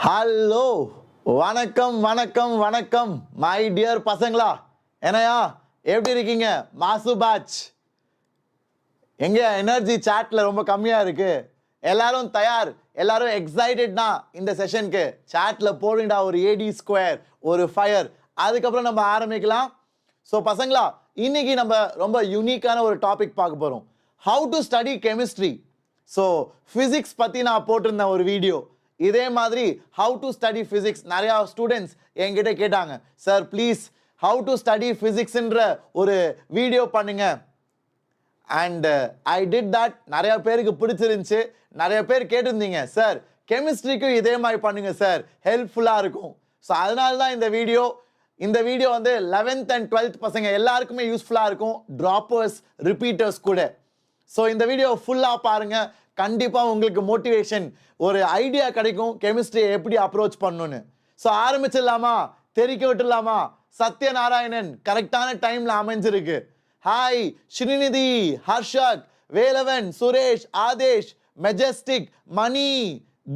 Hello, வணக்கம் வணக்கம் வணக்கம் மை டியர் பசங்களா. என்னையா எப்படி இருக்கீங்க? மாசு பேட்ச் எங்க எனர்ஜி சாட்ல ரொம்ப கம்மியா இருக்கு. எல்லாரும் தயார், எல்லாரும் எக்ஸைட்டட்னா இந்த செஷனுக்கு சாட்ல போடுங்கடா ஒரு ஏடி ஸ்கொயர், ஒரு ஃபயர். அதுக்கப்புறம் நம்ம ஆரம்பிக்கலாம். ஸோ பசங்களா, இன்னைக்கு நம்ம ரொம்ப யூனிக்கான ஒரு டாபிக் பார்க்க போறோம். How to study chemistry. So physics பத்தி நான் போட்டிருந்தேன் ஒரு வீடியோ. இதே மாதிரி ஹவு டு ஸ்டடி ஃபிசிக்ஸ் நிறைய ஸ்டூடெண்ட்ஸ் என்கிட்ட கேட்டாங்க, sir please how to study ஃபிசிக்ஸ்ன்ற ஒரு வீடியோ பண்ணுங்க. And I did that. நிறைய பேருக்கு பிடிச்சிருந்துச்சு. நிறைய பேர் கேட்டிருந்தீங்க, சார் கெமிஸ்ட்ரிக்கும் இதே மாதிரி பண்ணுங்க சார், ஹெல்ப்ஃபுல்லாக இருக்கும். ஸோ அதனால தான் இந்த வீடியோ வந்து 11th and 12th பசங்க எல்லாருக்குமே யூஸ்ஃபுல்லாக இருக்கும், ட்ராப்பர்ஸ் ரிப்பீட்டர்ஸ் கூட. ஸோ இந்த வீடியோ ஃபுல்லாக பாருங்க, கண்டிப்பாக உங்களுக்கு மோட்டிவேஷன், ஒரு ஐடியா கிடைக்கும் கெமிஸ்ட்ரியை எப்படி அப்ரோச் பண்ணணும்னு. ஸோ ஆரம்பிச்சிடலாமா? தெரிக்க விட்டுடலாமா? சத்யநாராயணன் கரெக்டான டைம்ல அமைஞ்சிருக்கு. ஹாய் ஸ்ரீநிதி, ஹர்ஷத், வேலவன், சுரேஷ், ஆதேஷ், மெஜஸ்டிக், மணி,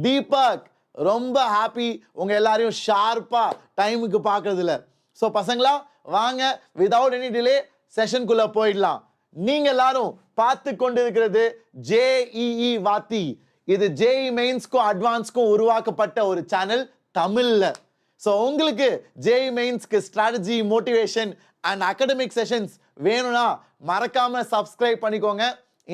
தீபக், ரொம்ப ஹாப்பி உங்க எல்லாரையும் ஷார்ப்பா டைமுக்கு பார்க்கறதுல. ஸோ பசங்களா வாங்க, விதவுட் எனி டிலே செஷனுக்குள்ள போயிடலாம். நீங்க எல்லாரும் பார்த்து கொண்டிருக்கிறது ஜேஇஇ வாத்தி. இது ஜேஇ மெயின்ஸ்க்கும் அட்வான்ஸ்க்கும் உருவாக்கப்பட்ட ஒரு சேனல் தமிழ்ல. ஸோ உங்களுக்கு ஜேஇ மெயின்ஸ்க்கு strategy, motivation and academic sessions வேணும்னா மறக்காம சப்ஸ்கிரைப் பண்ணிக்கோங்க.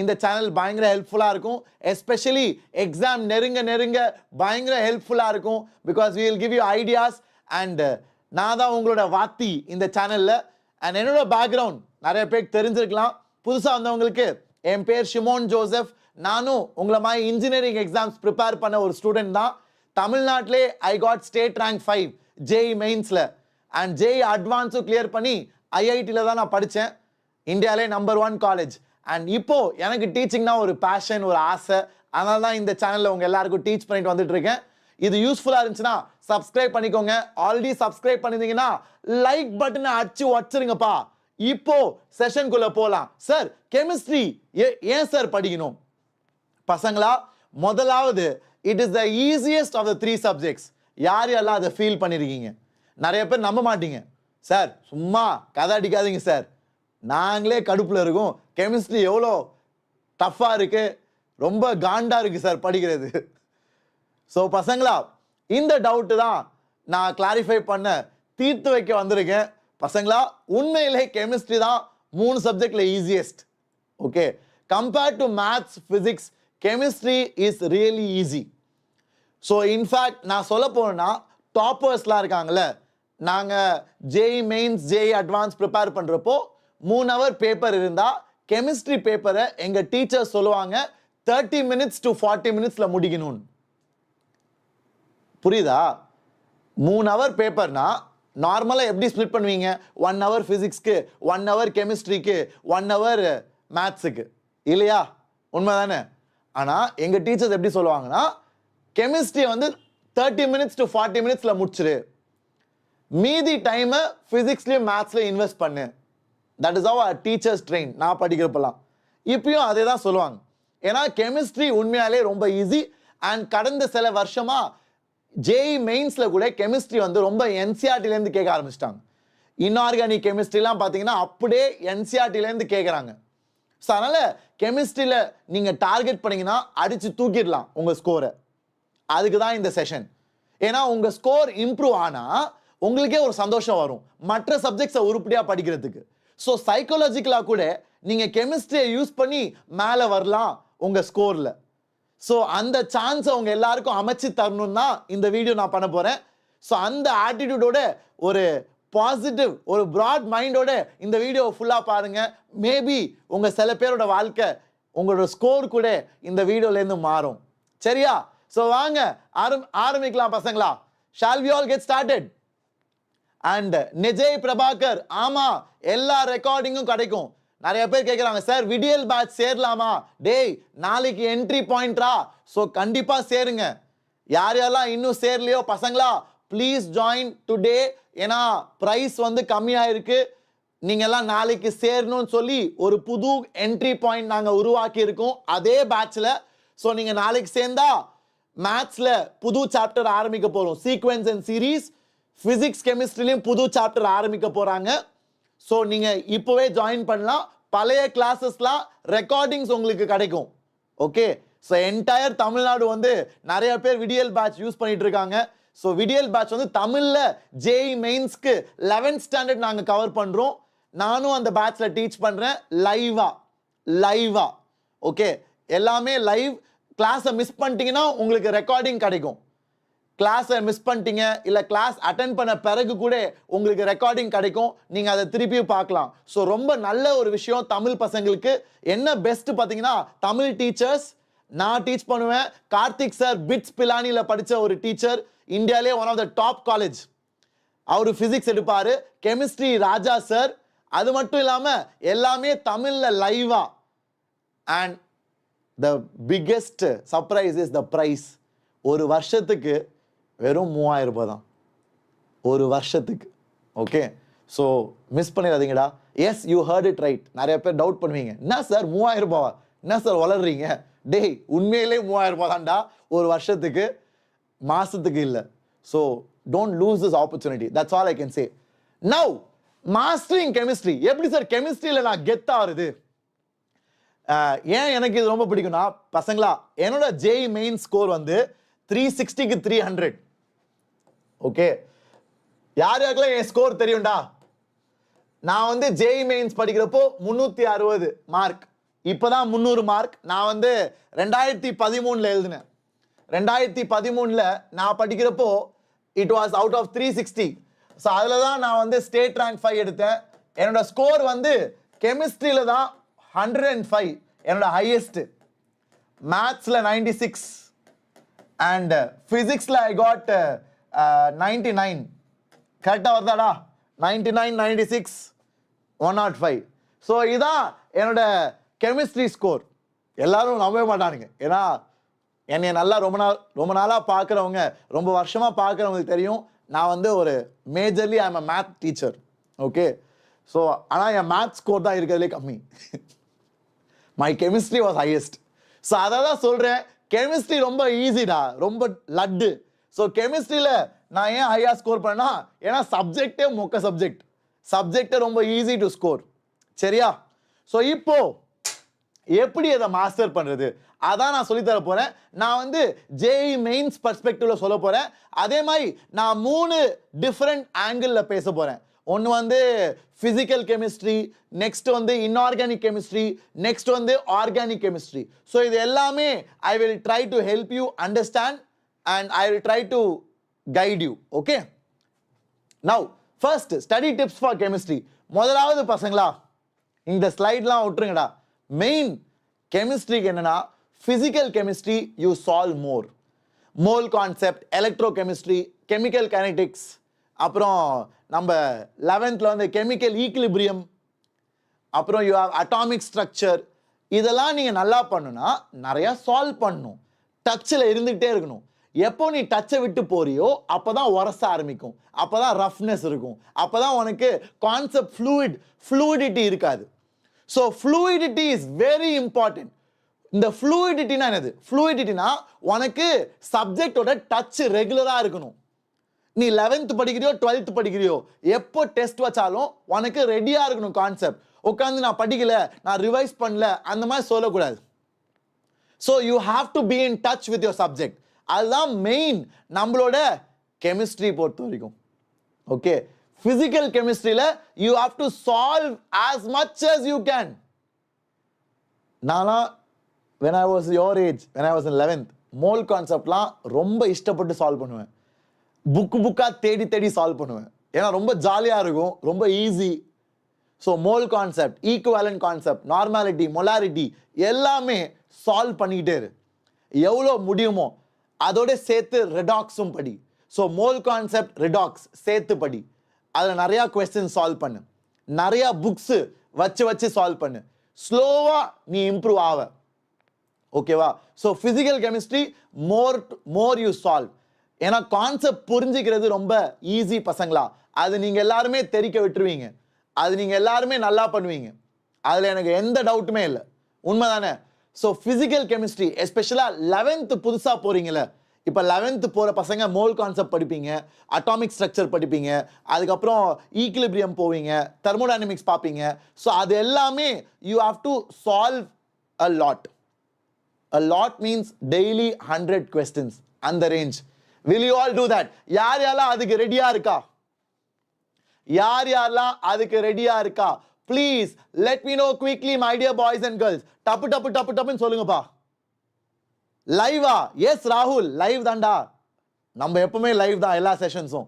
இந்த சேனல் பயங்கர ஹெல்ப்ஃபுல்லாக இருக்கும். எஸ்பெஷலி எக்ஸாம் நெருங்க பயங்கர ஹெல்ப்ஃபுல்லாக இருக்கும். Because we will give you ideas. And நான் தான் உங்களோட வாத்தி இந்த சேனலில். அண்ட் என்னோட பேக்ரவுண்ட் நிறைய பேருக்கு தெரிஞ்சிருக்கலாம். புதுசாக வந்தவங்களுக்கு, என் பேர் ஷிமோன் ஜோசப். நானும் உங்களை மாதிரி இன்ஜினியரிங் எக்ஸாம்ஸ் ப்ரிப்பேர் பண்ண ஒரு ஸ்டூடெண்ட் தான். தமிழ்நாட்டிலே I got state rank 5 JEE மெயின்ஸில். அண்ட் ஜேஇ அட்வான்ஸும் கிளியர் பண்ணி ஐஐடியில் தான் நான் படித்தேன், இந்தியாவிலே நம்பர் 1 காலேஜ். அண்ட் இப்போ எனக்கு டீச்சிங்னா ஒரு பேஷன், ஒரு ஆசை. அதனால தான் இந்த சேனலில் உங்கள் எல்லாருக்கும் டீச் பண்ணிட்டு வந்துட்டு இருக்கேன். இது யூஸ்ஃபுல்லாக இருந்துச்சுன்னா சப்ஸ்கிரைப் பண்ணிக்கோங்க. ஆல்ரெடி சப்ஸ்கிரைப் பண்ணிருந்தீங்கன்னா லைக் பட்டனை அடிச்சு வச்சிருங்கப்பா. இப்போ செஷனுக்குள்ள போலாம். சார் கெமிஸ்ட்ரி ஏன் சார் படிக்கணும்? பசங்களா, முதலாவது it is the easiest of the 3 subjects. யார் யாரெல்லாம் அதை ஃபீல் பண்ணிருக்கீங்க? நிறைய பேர் நம்ப மாட்டீங்க. சார் சும்மா கதை அடிக்காதீங்க சார், நாங்களே கடுப்புல இருக்கோம், கெமிஸ்ட்ரி எவ்வளோ டஃப்பா இருக்கு, ரொம்ப காண்டா இருக்கு சார் படிக்கிறது. ஸோ பசங்களா, இந்த டவுட்டு தான் நான் கிளாரிஃபை பண்ண, தீர்த்து வைக்க வந்திருக்கேன். பசங்களா, உண்மையிலே கெமிஸ்ட்ரி தான் 3 சப்ஜெக்ட்ல easiest. Okay, compared to maths, physics, chemistry is really easy. So in fact நான் சொல்ல போனா, டாப்பர்ஸ்லாம் இருக்காங்கல்ல, நாங்கள் JE mains, JE advance prepare பண்ணுறப்போ 3 hour பேப்பர் இருந்தால் கெமிஸ்ட்ரி பேப்பரை எங்கள் டீச்சர் சொல்லுவாங்க 30 minutes to 40 minutesல முடிக்கணும்னு. புரியுதா? 3 hour பேப்பர்னா நார்மலாக எப்படி ஸ்ப்ளிட் பண்ணுவீங்க? 1 hour ஃபிசிக்ஸ்க்கு, 1 hour கெமிஸ்ட்ரிக்கு, 1 hour மேத்ஸுக்கு, இல்லையா? உண்மைதானே? ஆனால் எங்கள் டீச்சர்ஸ் எப்படி சொல்லுவாங்கன்னா, கெமிஸ்ட்ரியை வந்து 30 minutes to 40 minutesல முடிச்சிரு, மீதி டைமை ஃபிசிக்ஸ்லையும் மேத்ஸ்லையும் இன்வெஸ்ட் பண்ணு. That is how our teachers train. நான் படிக்கிறப்பெல்லாம் இப்பயும் அதே தான் சொல்லுவாங்க. ஏன்னா கெமிஸ்ட்ரி உண்மையாலே ரொம்ப ஈஸி. அண்ட் கடந்த சில வருஷமா ஜேஇ மெயின்ஸ்ல கூட கெமிஸ்ட்ரி வந்து ரொம்ப என்சிஆர்டிலேருந்து கேட்க ஆரம்பிச்சிட்டாங்க. இன்ஆர்கானிக் கெமிஸ்ட்ரிலாம் பார்த்தீங்கன்னா அப்படியே என்சிஆர்டிலேருந்து கேட்குறாங்க. ஸோ அதனால கெமிஸ்ட்ரியில் நீங்கள் டார்கெட் பண்ணீங்கன்னா அடிச்சு தூக்கிடலாம் உங்கள் ஸ்கோரை. அதுக்கு தான் இந்த செஷன். ஏன்னா உங்கள் ஸ்கோர் இம்ப்ரூவ் ஆனால் உங்களுக்கே ஒரு சந்தோஷம் வரும் மற்ற சப்ஜெக்ட்ஸை உருப்படியாக படிக்கிறதுக்கு. ஸோ சைக்காலஜிக்கலாக கூட நீங்கள் கெமிஸ்ட்ரியை யூஸ் பண்ணி மேலே வரலாம் உங்கள் ஸ்கோரில். ஸோ அந்த சான்ஸை உங்க எல்லாருக்கும் அமைச்சு தரணும் தான் இந்த வீடியோ நான் பண்ண போறேன். ஸோ அந்த ஆட்டிடியூடோட, ஒரு பாசிட்டிவ், ஒரு ப்ராட் மைண்டோட இந்த வீடியோ ஃபுல்லாக பாருங்க. மேபி உங்க சில பேரோட வாழ்க்கை, உங்களோட ஸ்கோர் கூட இந்த வீடியோலேருந்து மாறும். சரியா? ஸோ வாங்க ஆரம்பிக்கலாம் பசங்களா. Shall we all get started? And Nijay Prabhakar, ஆமா எல்லா ரெக்கார்டிங்கும் கிடைக்கும். நிறைய பேர் கேட்குறாங்க, சார் விடியல் பேட்ச் சேரலாமா? டேய், நாளைக்கு என்ட்ரி பாயிண்ட்ரா. ஸோ கண்டிப்பா சேருங்க. யார் யாரெல்லாம் இன்னும் சேரலையோ பசங்களா, ப்ளீஸ் ஜாயின் டுடே. ஏன்னா ப்ரைஸ் வந்து கம்மியாக இருக்கு. நீங்க எல்லாம் நாளைக்கு சேரணும்னு சொல்லி ஒரு புது என்ட்ரி பாயிண்ட் நாங்கள் உருவாக்கி இருக்கோம் அதே பேட்ச்ல. ஸோ நீங்க நாளைக்கு சேர்ந்தா மேத்ஸ்ல புது சாப்டர் ஆரம்பிக்க போறோம், சீக்வென்ஸ் அண்ட் சீரீஸ். பிசிக்ஸ் கெமிஸ்ட்ரிலையும் புது சாப்டர் ஆரம்பிக்க போறாங்க. ஸோ நீங்க இப்போவே ஜாயின் பண்ணலாம். பழைய கிளாஸஸ்லாம் ரெக்கார்டிங்ஸ் உங்களுக்கு கிடைக்கும். ஓகே, ஸோ என்டையர் தமிழ்நாடு வந்து நிறைய பேர் விடியல் பேட்ச் யூஸ் பண்ணிட்டு இருக்காங்க. ஸோ விடியல் பேட்ச் வந்து தமிழ்ல ஜேஇ மெயின்ஸ்க்கு 11th ஸ்டாண்டர்ட் நாங்கள் கவர் பண்றோம். நானும் அந்த பேட்ச்ல டீச் பண்றேன் லைவா. ஓகே, எல்லாமே லைவ். கிளாஸை மிஸ் பண்ணிட்டீங்கன்னா உங்களுக்கு ரெக்கார்டிங் கிடைக்கும். கிளாஸை மிஸ் பண்ணிட்டீங்க இல்லை கிளாஸ் அட்டென்ட் பண்ண பிறகு கூட உங்களுக்கு ரெக்கார்டிங் கிடைக்கும், நீங்கள் அதை திருப்பியும் பார்க்கலாம். ஸோ ரொம்ப நல்ல ஒரு விஷயம் தமிழ் பசங்களுக்கு. என்ன பெஸ்ட் பார்த்தீங்கன்னா, தமிழ் டீச்சர்ஸ் நான் டீச் பண்ணுவேன். கார்த்திக் சார் பிட்ஸ் பிலானியில் படித்த ஒரு டீச்சர், இந்தியாவிலே one of the top college. அவர் ஃபிசிக்ஸ் எடுப்பார். Chemistry Raja sir. அது மட்டும் இல்லாமல் எல்லாமே தமிழில் லைவா. And the biggest surprise is the price. ஒரு வருஷத்துக்கு வெறும் 3000 ரூபாய் தான், ஒரு வருஷத்துக்கு. ஓகே, ஸோ மிஸ் பண்ணிடாதீங்கடா. Yes, you heard it right. நிறைய பேர் டவுட் பண்ணுவீங்க, என்ன சார் 3000 ரூபாவா, என்ன சார் வளர்றீங்க? டேய், உண்மையிலே 3000 ரூபாய் தான்டா ஒரு வருஷத்துக்கு, மாசத்துக்கு இல்லை. So don't loose this opportunity. That's all I can say. Now mastering chemistry. எப்படி சார் கெமிஸ்ட்ரியில் நான் கெத்தா வருது? ஏன் எனக்கு இது ரொம்ப பிடிக்கும்னா, பசங்களா, என்னோட ஜேஇ மெயின் ஸ்கோர் வந்து 360க்கு 300. ஓகே, யார் யாருக்கெல்லாம் என் ஸ்கோர் தெரியும்டா? நான் வந்து ஜேஇ மெயின்ஸ் படிக்கிறப்போ 360 மார்க். இப்போதான் 300 மார்க். நான் வந்து 2013 எழுதினேன். 2013 நான் படிக்கிறப்போ it was out of 360. So அதில் தான் நான் வந்து ஸ்டேட் ரேங்க் 5 எடுத்தேன். என்னோட ஸ்கோர் வந்து கெமிஸ்ட்ரியில் தான் 105 என்னோட ஹையஸ்ட். மேத்ஸ்ல 96 அண்ட் பிசிக்ஸ்ல ஐ காட் 99. கரெக்டா வருதாடா? 99, 96, 105. ஸோ இதான் என்னோட கெமிஸ்ட்ரி ஸ்கோர். எல்லாரும் நம்பவே மாட்டானுங்க. ஏன்னா என்னை நல்லா ரொம்ப நாளாக பார்க்குறவங்க, ரொம்ப வருஷமாக பார்க்குறவங்களுக்கு தெரியும், நான் வந்து ஒரு majorly I am a math teacher. Okay, so ஆனால் என் மேத் ஸ்கோர் தான் இருக்கிறதுலே கம்மி. My chemistry was highest. So அதை தான் சொல்கிறேன், கெமிஸ்ட்ரி ரொம்ப ஈஸிடா, ரொம்ப லட்டு. ஸோ கெமிஸ்ட்ரியில் நான் ஏன் ஹையா ஸ்கோர் பண்ணா, ஏன்னா சப்ஜெக்டே மொக்க சப்ஜெக்டே ரொம்ப ஈஸி டு ஸ்கோர். சரியா? ஸோ இப்போ எப்படி அதை மாஸ்டர் பண்ணுறது, அதான் நான் சொல்லித்தர போகிறேன். நான் வந்து ஜேஇ மெயின்ஸ் பர்ஸ்பெக்டிவ்ல சொல்ல போகிறேன். அதே மாதிரி நான் 3 டிஃப்ரெண்ட் ஆங்கிளில் பேச போகிறேன். ஒன்று வந்து ஃபிசிக்கல் கெமிஸ்ட்ரி, நெக்ஸ்ட் வந்து இன்ஆர்கானிக் கெமிஸ்ட்ரி, நெக்ஸ்ட் வந்து ஆர்கானிக் கெமிஸ்ட்ரி. ஸோ இது எல்லாமே I will try to help you understand and I will try to guide you. Okay, now first study tips for chemistry. முதலாவது பசங்களா, இந்த ஸ்லைட்லாம் விட்டுருங்கடா. மெயின் கெமிஸ்ட்ரிக்கு என்னன்னா, physical chemistry you solve mole concept, electro chemistry, chemical kinetics, அப்புறம் நம்ம 11th வந்து chemical equilibrium, அப்புறம் you have atomic structure. இதெல்லாம் நீங்கள் நல்லா பண்ணுனா நிறையா சால்வ் பண்ணணும். டச்சில் இருந்துகிட்டே இருக்கணும். எப்போ நீ டச்சை விட்டு போறியோ அப்போ தான் உரச ஆரம்பிக்கும், அப்போ தான் ரஃப்னஸ் இருக்கும், அப்போ தான் உனக்கு கான்செப்ட் ஃப்ளூயிடிட்டி இருக்காது. So fluidity is very important. இந்த ஃப்ளூயிடிட்டினா என்னது? ஃப்ளூயிடிட்டினா உனக்கு சப்ஜெக்டோட டச் ரெகுலராக இருக்கணும். நீ 11th படிக்கிறியோ 12th படிக்கிறியோ, எப்போ டெஸ்ட் வச்சாலும் உனக்கு ரெடியாக இருக்கணும் கான்செப்ட். உட்காந்து நான் படிக்கல, நான் ரிவைஸ் பண்ணல, அந்த மாதிரி சொல்லக்கூடாது. So you have to be in touch with your subject. அதுதான் மெயின் நம்மளோட கெமிஸ்ட்ரி பொறுத்த வரைக்கும். ஓகே, பிசிக்கல் கெமிஸ்ட்ரியில் you have to solve as much as you can. நானா when I was your age, when I was in 11th, mole கான்செப்ட்லாம் ரொம்ப இஷ்டப்பட்டு solve பண்ணுவேன். புக்காக தேடி சால்வ் பண்ணுவேன். ஏன்னா ரொம்ப ஜாலியாக இருக்கும், ரொம்ப easy. So mole concept, equivalent concept, normality, molarity எல்லாமே சால்வ் பண்ணிக்கிட்டே இரு. எவ்வளோ முடியுமோ அதோட சேர்த்து ரெடாக்ஸும் படி. ஸோ மோல் கான்செப்ட், ரெடாக்ஸ் சேர்த்து படி. அதில் நிறையா கொஸ்டின் சால்வ் பண்ணு, நிறையா புக்ஸு வச்சு சால்வ் பண்ணு. ஸ்லோவாக நீ இம்ப்ரூவ் ஆவ. ஓகேவா? So physical chemistry more you solve. ஏன்னா கான்செப்ட் புரிஞ்சுக்கிறது ரொம்ப ஈஸி பசங்களா. அது நீங்கள் எல்லாருமே தெரிக்க விட்டுருவீங்க, அது நீங்கள் எல்லாருமே நல்லா பண்ணுவீங்க, அதில் எனக்கு எந்த டவுட்டுமே இல்லை. உண்மைதானே? ஸோ ஃபிசிக்கல் கெமிஸ்ட்ரி எஸ்பெஷலாக 11th புதுசாக போகிறீங்களே, இப்போ 11th போகிற பசங்க மோல் கான்செப்ட் படிப்பீங்க, அட்டாமிக் ஸ்ட்ரக்சர் படிப்பீங்க, அதுக்கப்புறம் ஈக்லிபிரியம் போவீங்க, தெர்மோடைனமிக்ஸ் பார்ப்பீங்க. ஸோ அது எல்லாமே you have to solve a lot. A lot means daily 100 questions அந்த range. Will you all do that? யார் யாரெல்லாம் அதுக்கு ரெடியா இருக்கா? யார் யாரெல்லாம் அதுக்கு ரெடியா இருக்கா? Please let me know quickly my dear boys and girls. டப்பு டப்பு டப்பு டப்புன்னு சொல்லுங்கப்பா. லைவா? எஸ் ராகுல், லைவ் தான்டா. நம்ம எப்பவுமே லைவ் தான் எல்லா செஷன்ஸும்.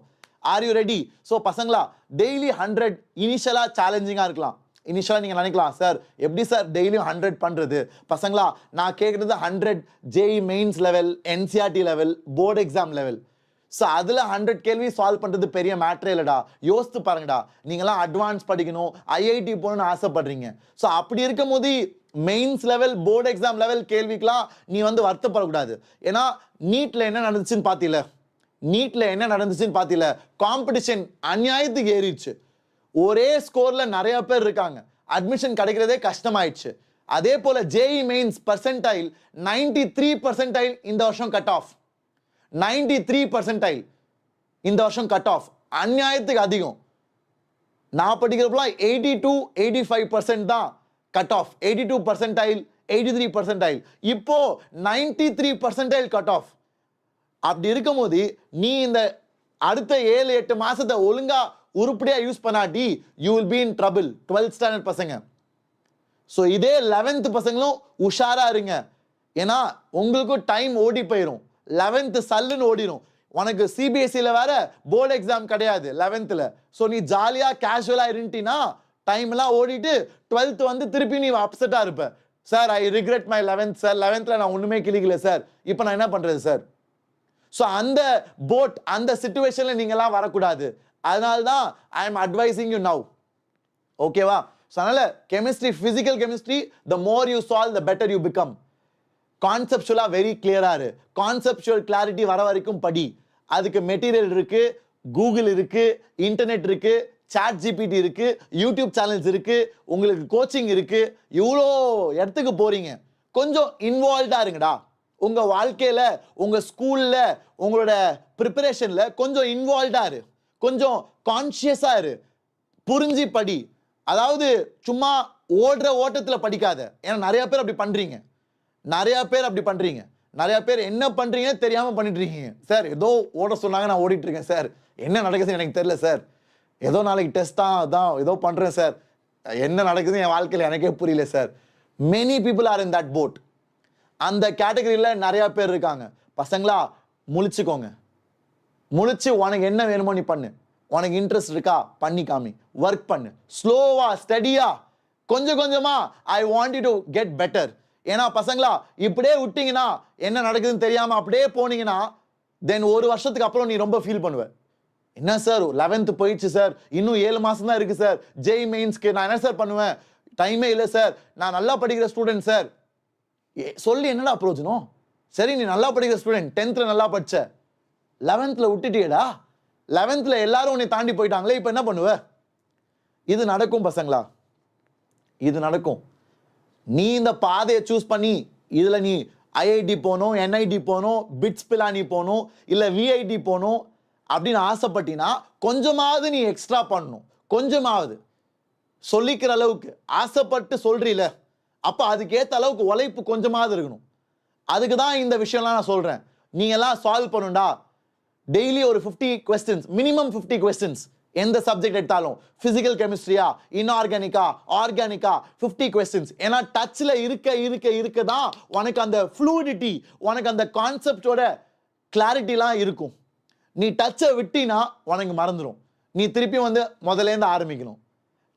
Are you ready? ஸோ பசங்களா, டெய்லி 100 இனிஷியலா சேலஞ்சிங்கா இருக்கலாம். இனிஷியலாக நீங்கள் நினைக்கலாம், சார் எப்படி சார் டெய்லியும் 100 பண்ணுறது? பசங்களா, நான் கேட்குறது 100 JE mains level, NCERT level, board exam level. So அதில் 100 கேள்வி சால்வ் பண்ணுறது பெரிய மேட்ரே இல்லைடா. யோசித்து பாருங்கடா, நீங்களாம் அட்வான்ஸ் படிக்கணும், ஐஐடி போகணும்னு ஆசைப்படுறீங்க. ஸோ அப்படி இருக்கும் போது mains level, board exam level கேள்விக்கெலாம் நீ வந்து வருத்தப்படக்கூடாது. ஏன்னா நீட்டில் என்ன நடந்துச்சுன்னு பார்த்தீல, நீட்டில் என்ன நடந்துச்சுன்னு பார்த்தீல, காம்படிஷன் அநியாயத்துக்கு ஏறிடுச்சு. ஒரே ஸ்கோர்ல நிறைய பேர் இருக்காங்க, அட்மிஷன் கிடைக்கிறதே கஷ்டமாயிடுச்சு. அதே போல ஜேஇ மெயின்ஸ் பர்சன்டைல் 93% இந்த வருஷம் கட் ஆஃப். 93% இந்த வருஷம் கட் ஆஃப், அநியாயத்துக்கு அதிகம். நான் படிக்கிறப்பலாம் 82-85% தான் கட் ஆஃப். 82%, 83%. இப்போ 93% கட் ஆஃப். அப்படி இருக்கும் போது நீ இந்த அடுத்த 7-8 மாசத்தை ஒழுங்கா உருப்படியா யூஸ் பண்ணாட்டி you will be in trouble. 12th standard பசங்க. ஸோ இதே 11th பசங்களும் உஷாரா இருங்க. ஏன்னா உங்களுக்கும் டைம் ஓடி போயிடும். 11th சல்லுன்னு ஓடிடும். உனக்கு சிபிஎஸ்சியில் வேற போர்டு எக்ஸாம் கிடையாது 11th. ஸோ நீ ஜாலியா கேஷுவலா இருந்துட்டீங்கன்னா டைம் எல்லாம் ஓடிட்டு 12th வந்து திருப்பி நீ அப்செட்டா இருப்ப. Sir I regret my 11th sir, 11th நான் ஒண்ணுமே கிளிக்கல சார், இப்போ நான் என்ன பண்றது சார்? ஸோ அந்த போட், அந்த சிச்சுவேஷன்ல நீங்களாம் வரக்கூடாது. அதனால தான் I am advising you now. ஓகேவா? ஸோ அதனால chemistry, physical chemistry, the more you solve the better you become. கான்செப்சுவலா வெரி கிளியரா இரு. கான்செப்சுவல் கிளாரிட்டி வர வரைக்கும் படி. அதுக்கு மெட்டீரியல் இருக்கு, கூகுள் இருக்கு, இன்டர்நெட் இருக்கு, சாட் ஜிபிடி இருக்கு, யூடியூப் சேனல்ஸ் இருக்கு, உங்களுக்கு கோச்சிங் இருக்கு. இவ்வளோ இடத்துக்கு போறீங்க, கொஞ்சம் இன்வால்வ்டா இருங்கடா. உங்க வாழ்க்கையில, உங்க ஸ்கூல்ல, உங்களோட ப்ரிப்பரேஷன்ல கொஞ்சம் இன்வால்வ்டா இரு, கொஞ்சம் கான்ஷியஸா இரு, புரிஞ்சு படி. அதாவது சும்மா ஓடுற ஓட்டத்துல படிக்காத. ஏன்னா நிறைய பேர் அப்படி பண்றீங்க, நிறைய பேர் என்ன பண்றீங்க தெரியாம பண்ணிட்டு இருக்கீங்க. சார் ஏதோ ஓட சொன்னாங்க, நான் ஓடிட்டு இருக்கேன் சார், என்ன நடக்குதுன்னு எனக்கு தெரியல சார், ஏதோ நாளைக்கு டெஸ்ட் தான், அதான் ஏதோ பண்றேன் சார், என்ன நடக்குது என் வாழ்க்கையில எனக்கே புரியல sir. Many people are in that boat. அந்த கேட்டகரியில நிறைய பேர் இருக்காங்க. பசங்களா, முழிச்சுக்கோங்க. முழிச்சு உனக்கு என்ன வேணுமோ நீ பண்ணு. உனக்கு இன்ட்ரெஸ்ட் இருக்கா பண்ணி காமி, ஒர்க் பண்ணு, ஸ்லோவா ஸ்டடியா, கொஞ்சம் கொஞ்சமா. ஐ want you to get better. ஏன்னா பசங்களா, இப்படியே விட்டீங்கன்னா, என்ன நடக்குதுன்னு தெரியாம அப்படியே போனீங்கன்னா தென் ஒரு வருஷத்துக்கு அப்புறம் நீ ரொம்ப ஃபீல் பண்ணுவ. என்ன சார் 11th போயிடுச்சு சார், இன்னும் 7 மாசம் தான் இருக்கு சார் ஜேஇ மெயின்ஸ்க்கு, நான் என்ன சார் பண்ணுவேன், டைமே இல்லை சார், நான் நல்லா படிக்கிற ஸ்டூடெண்ட் சார். சொல்லி என்னடா பிரயோஜனம்? சரி, நீ நல்லா படிக்கிற ஸ்டூடெண்ட், 10th நல்லா படிச்ச, 11th விட்டுட்டியடா. 11th எல்லாரும் உன்னை தாண்டி போயிட்டாங்களே, இப்போ என்ன பண்ணுவ? இது நடக்கும் பசங்களா, இது நடக்கும். நீ இந்த பாதையை சூஸ் பண்ணி இதுல நீ ஐஐடி போகணும், என்ஐடி போகணும், பிட்ஸ் பிலானி போகணும், இல்ல விஐடி போகணும் அப்படின்னு ஆசைப்பட்டினா கொஞ்சமாவது நீ எக்ஸ்ட்ரா பண்ணணும். கொஞ்சமாவது சொல்லிக்கிற அளவுக்கு ஆசைப்பட்டு சொல்றீல, அப்ப அதுக்கேற்ற அளவுக்கு உழைப்பு கொஞ்சமாவது இருக்கணும். அதுக்கு தான் இந்த விஷயம்லாம் நான் சொல்றேன். நீங்க எல்லாம் சால்வ் பண்ணுண்டா. டெய்லி ஒரு 50 questions, மினிமம் 50 questions. எந்த சப்ஜெக்ட் எடுத்தாலும், பிசிக்கல் கெமிஸ்ட்ரியா, இன்ஆர்கானிக்கா, ஆர்கானிக்கா, 50 questions. ஏன்னா டச்ல இருக்க தான் உனக்கு அந்த ஃப்ளூயிடிட்டி, உனக்கு அந்த கான்செப்டோட கிளாரிட்டிலாம் இருக்கும். நீ டச்சை விட்டினா உனக்கு மறந்துடும். நீ திருப்பி வந்து முதலேருந்து ஆரம்பிக்கணும்.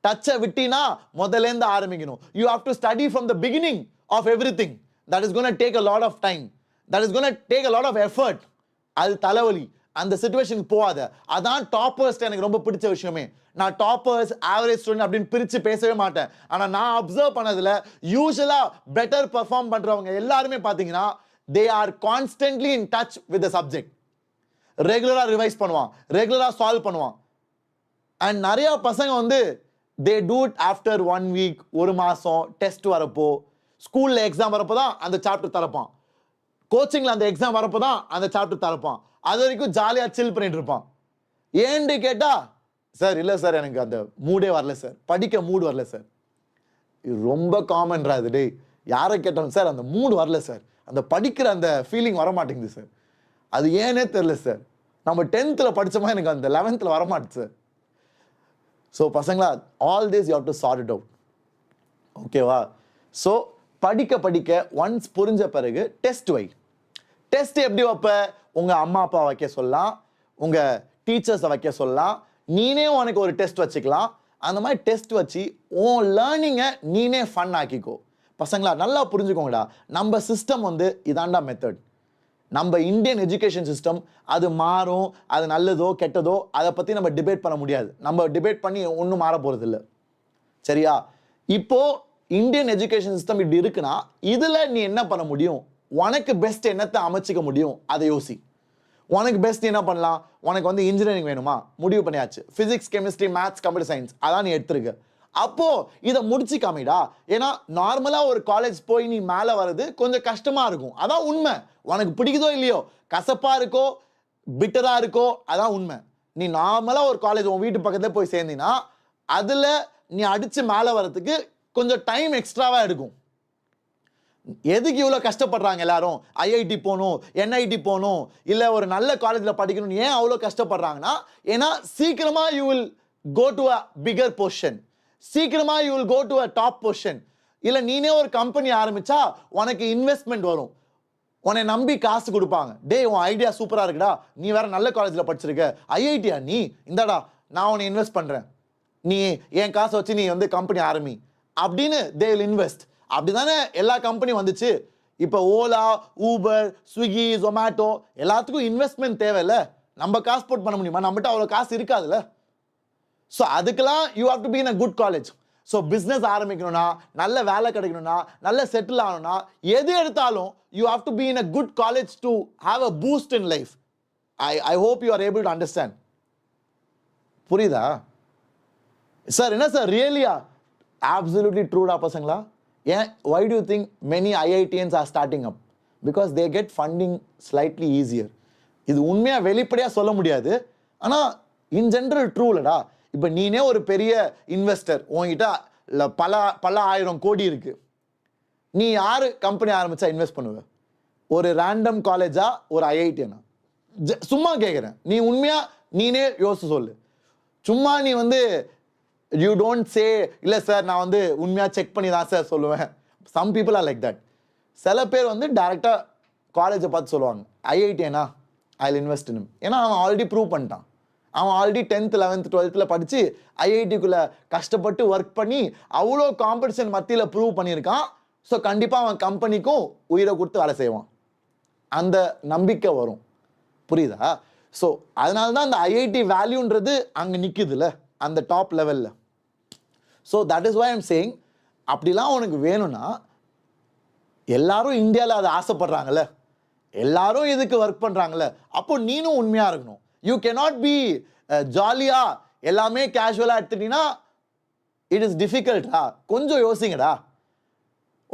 டச்சை விட்டினா முதலேருந்து ஆரம்பிக்கணும். You have to study from the beginning of everything. That is gonna take a lot of time. That is gonna take a lot of effort. அது தலைவலி. அந்த சிச்சுவேஷனுக்கு போகாத. அதான் டாப்பர்ஸ் எனக்கு ரொம்ப பிடிச்ச விஷயமே. நான் டாப்பர்ஸ், ஆவரேஜ் ஸ்டூடெண்ட் அப்படின்னு பிரிச்சு பேசவே மாட்டேன். ஆனா நான் அப்சர்வ் பண்ணதுல யூசுவலா பெட்டர் பெர்ஃபார்ம் பண்றவங்க எல்லாருமே பாத்தீங்கன்னா they are constantly in touch with the subject. ரெகுலரா ரிவைஸ் பண்ணுவான், ரெகுலரா சால்வ் பண்ணுவான். அண்ட் நிறைய பசங்க வந்து they do it after 1 week, ஒரு மாசம், டெஸ்ட் வரப்போ, ஸ்கூல்ல எக்ஸாம் வரப்போ தான் அந்த சாப்டர் தரப்பான். கோச்சிங்கில் அந்த எக்ஸாம் வரப்போ தான் அந்த சாப்டர் தரப்பான். அது வரைக்கும் ஜாலியாக சில் பண்ணிட்டு இருப்பான். ஏன்னு கேட்டா, சார் இல்லை சார் எனக்கு அந்த மூடே வரல சார், படிக்க மூடு வரல சார். இது ரொம்ப காமன்ரா இது. டே யாரை கேட்டாலும் சார் அந்த மூடு வரல சார், அந்த படிக்கிற அந்த ஃபீலிங் வர மாட்டேங்குது சார், அது ஏனே தெரியல சார், நம்ம 10th படிச்சோமா எனக்கு அந்த 11th வரமாட்டுது சார். ஸோ பசங்களா, all this you have to sort it out. ஓகேவா? ஸோ படிக்க படிக்க ஒன்ஸ் புரிஞ்ச பிறகு டெஸ்ட் வை. டெஸ்ட் எப்படி வைப்ப? உங்க அம்மா அப்பா வைக்க சொல்லலாம், உங்க டீச்சர்ஸை வைக்க சொல்லலாம், நீனே உனக்கு ஒரு டெஸ்ட் வச்சுக்கலாம். அந்த மாதிரி டெஸ்ட் வச்சு உன் லேர்னிங்கை நீனே ஃபன் ஆக்கிக்கோ. பசங்களா நல்லா புரிஞ்சுக்கோங்கடா, நம்ம சிஸ்டம் வந்து இதாண்டா மெத்தட். நம்ம இந்தியன் எஜுகேஷன் சிஸ்டம் அது மாறும், அது நல்லதோ கெட்டதோ அதை பற்றி நம்ம டிபேட் பண்ண முடியாது. நம்ம டிபேட் பண்ணி ஒன்றும் மாற போகிறது இல்லை. சரியா? இப்போ இந்தியன் எஜுகேஷன் சிஸ்டம் இப்படி இருக்குன்னா இதில் நீ என்ன பண்ண முடியும்? உனக்கு பெஸ்ட் என்னத்தை அமைச்சிக்க முடியும் அதை யோசி. உனக்கு பெஸ்ட் என்ன பண்ணலாம்? உனக்கு வந்து இன்ஜினியரிங் வேணுமா? முடிவு பண்ணியாச்சு. Physics, chemistry, maths, computer science அதான் நீ எடுத்துருக்க. அப்போ இதை முடிச்சு காமிடா. ஏன்னா நார்மலாக ஒரு காலேஜ் போய் நீ மேலே வர்றது கொஞ்சம் கஷ்டமா இருக்கும், அதான் உண்மை. உனக்கு பிடிக்குதோ இல்லையோ, கசப்பா இருக்கோ பிட்டரா இருக்கோ, அதான் உண்மை. நீ நார்மலாக ஒரு காலேஜ் உன் வீட்டு பக்கத்துல போய் சேர்ந்தீங்கன்னா அதுல நீ அடிச்சு மேலே வர்றதுக்கு கொஞ்சம் டைம் எக்ஸ்ட்ராவா எடுக்கும். எதுக்கு இவ்வளோ கஷ்டப்படுறாங்க எல்லாரும்? ஐஐடி போகணும், என்ஐடி போகணும், இல்லை ஒரு நல்ல காலேஜில் படிக்கணும், ஏன் அவ்வளோ கஷ்டப்படுறாங்கன்னா, ஏன்னா சீக்கிரமா you will go to a bigger position, சீக்கிரமா you will go to a top position. இல்லை நீனே ஒரு கம்பெனி ஆரம்பிச்சா உனக்கு இன்வெஸ்ட்மெண்ட் வரும், உன்னை நம்பி காசு கொடுப்பாங்க. டே உன் ஐடியா சூப்பராக இருக்குடா, நீ வேற நல்ல காலேஜில் படிச்சிருக்க, ஐஐடியா நீ, இந்தாடா நான் உன்னை இன்வெஸ்ட் பண்ணுறேன், நீ என் காசை வச்சு நீ வந்து கம்பெனி ஆரம்பி அப்படின்னு தே வில் இன்வெஸ்ட். அப்படிதானே எல்லா கம்பெனி வந்துச்சு. இப்போ ஓலா, ஊபர், ஸ்விக்கி, ஜொமேட்டோ எல்லாத்துக்கும் இன்வெஸ்ட்மெண்ட் தேவையில்ல. நம்ம காசு போட்டு பண்ண முடியுமா? நம்மகிட்ட அவ்வளோ காசு இருக்காதுல்ல. ஸோ அதுக்கெல்லாம் you have to be in a good college. So business ஆரம்பிக்கணும்னா, நல்ல வேலை கிடைக்கணும்னா, நல்ல செட்டில் ஆகணும்னா, எது எடுத்தாலும் you have to be in a good college to have a boost in life. I hope you are able to understand. புரியுதா sir? என்ன சார் ரியலியா? absolutely ட்ரூடா பசங்களா. ஏன் why do you think many IITians are starting up? Because they get funding slightly easier. இது உண்மையா வெளிப்படையா சொல்ல முடியாது, ஆனா இன் ஜெனரல் ட்ரூலடா. இப்போ நீனே ஒரு பெரிய இன்வெஸ்டர், உன்கிட்ட பல பல ஆயிரம் கோடி இருக்கு, நீ யாரு கம்பெனி ஆரம்பிச்சா இன்வெஸ்ட் பண்ணுவ? ஒரு ரேண்டம் காலேஜா, ஒரு ஐஐடினா? சும்மா கேட்குறேன், நீ உண்மையா நீனே யோசிச்சு சொல்லு. சும்மா நீ வந்து யூ டோன்ட் சே இல்லை சார் நான் வந்து உண்மையாக செக் பண்ணி தான் சார் சொல்லுவேன். Some people are like that. சில பேர் வந்து டேரெக்டாக காலேஜை பார்த்து சொல்லுவாங்க, ஐஐடினா ஐ வில் இன்வெஸ்ட் இன். ஏன்னா அவன் ஆல்ரெடி ப்ரூவ் பண்ணிட்டான். அவன் ஆல்ரெடி 10th 11th 12th படித்து ஐஐடிக்குள்ளே கஷ்டப்பட்டு ஒர்க் பண்ணி அவ்வளோ காம்படிஷன் மத்தியில் ப்ரூவ் பண்ணியிருக்கான். ஸோ கண்டிப்பாக அவன் கம்பெனிக்கும் உயிரை கொடுத்து வேலை செய்வான். அந்த நம்பிக்கை வரும். புரியுதா? ஸோ அதனால தான் அந்த ஐஐடி வேல்யூன்றது அங்கே நிற்குதுல்ல, அந்த டாப் லெவலில். So that is why I'm saying, அப்படிலாம் உனக்கு வேணும்னா எல்லாரும் இந்தியாவில் அதை ஆசைப்படுறாங்கல்ல, எல்லாரும் இதுக்கு ஒர்க் பண்ணுறாங்கல்ல, அப்போ நீனும் உண்மையாக இருக்கணும். யூ கேனாட் பி ஜாலியாக எல்லாமே கேஷுவலாக எடுத்துட்டீங்கன்னா இட் இஸ் டிஃபிகல்ட்டா. கொஞ்சம் யோசிங்கடா.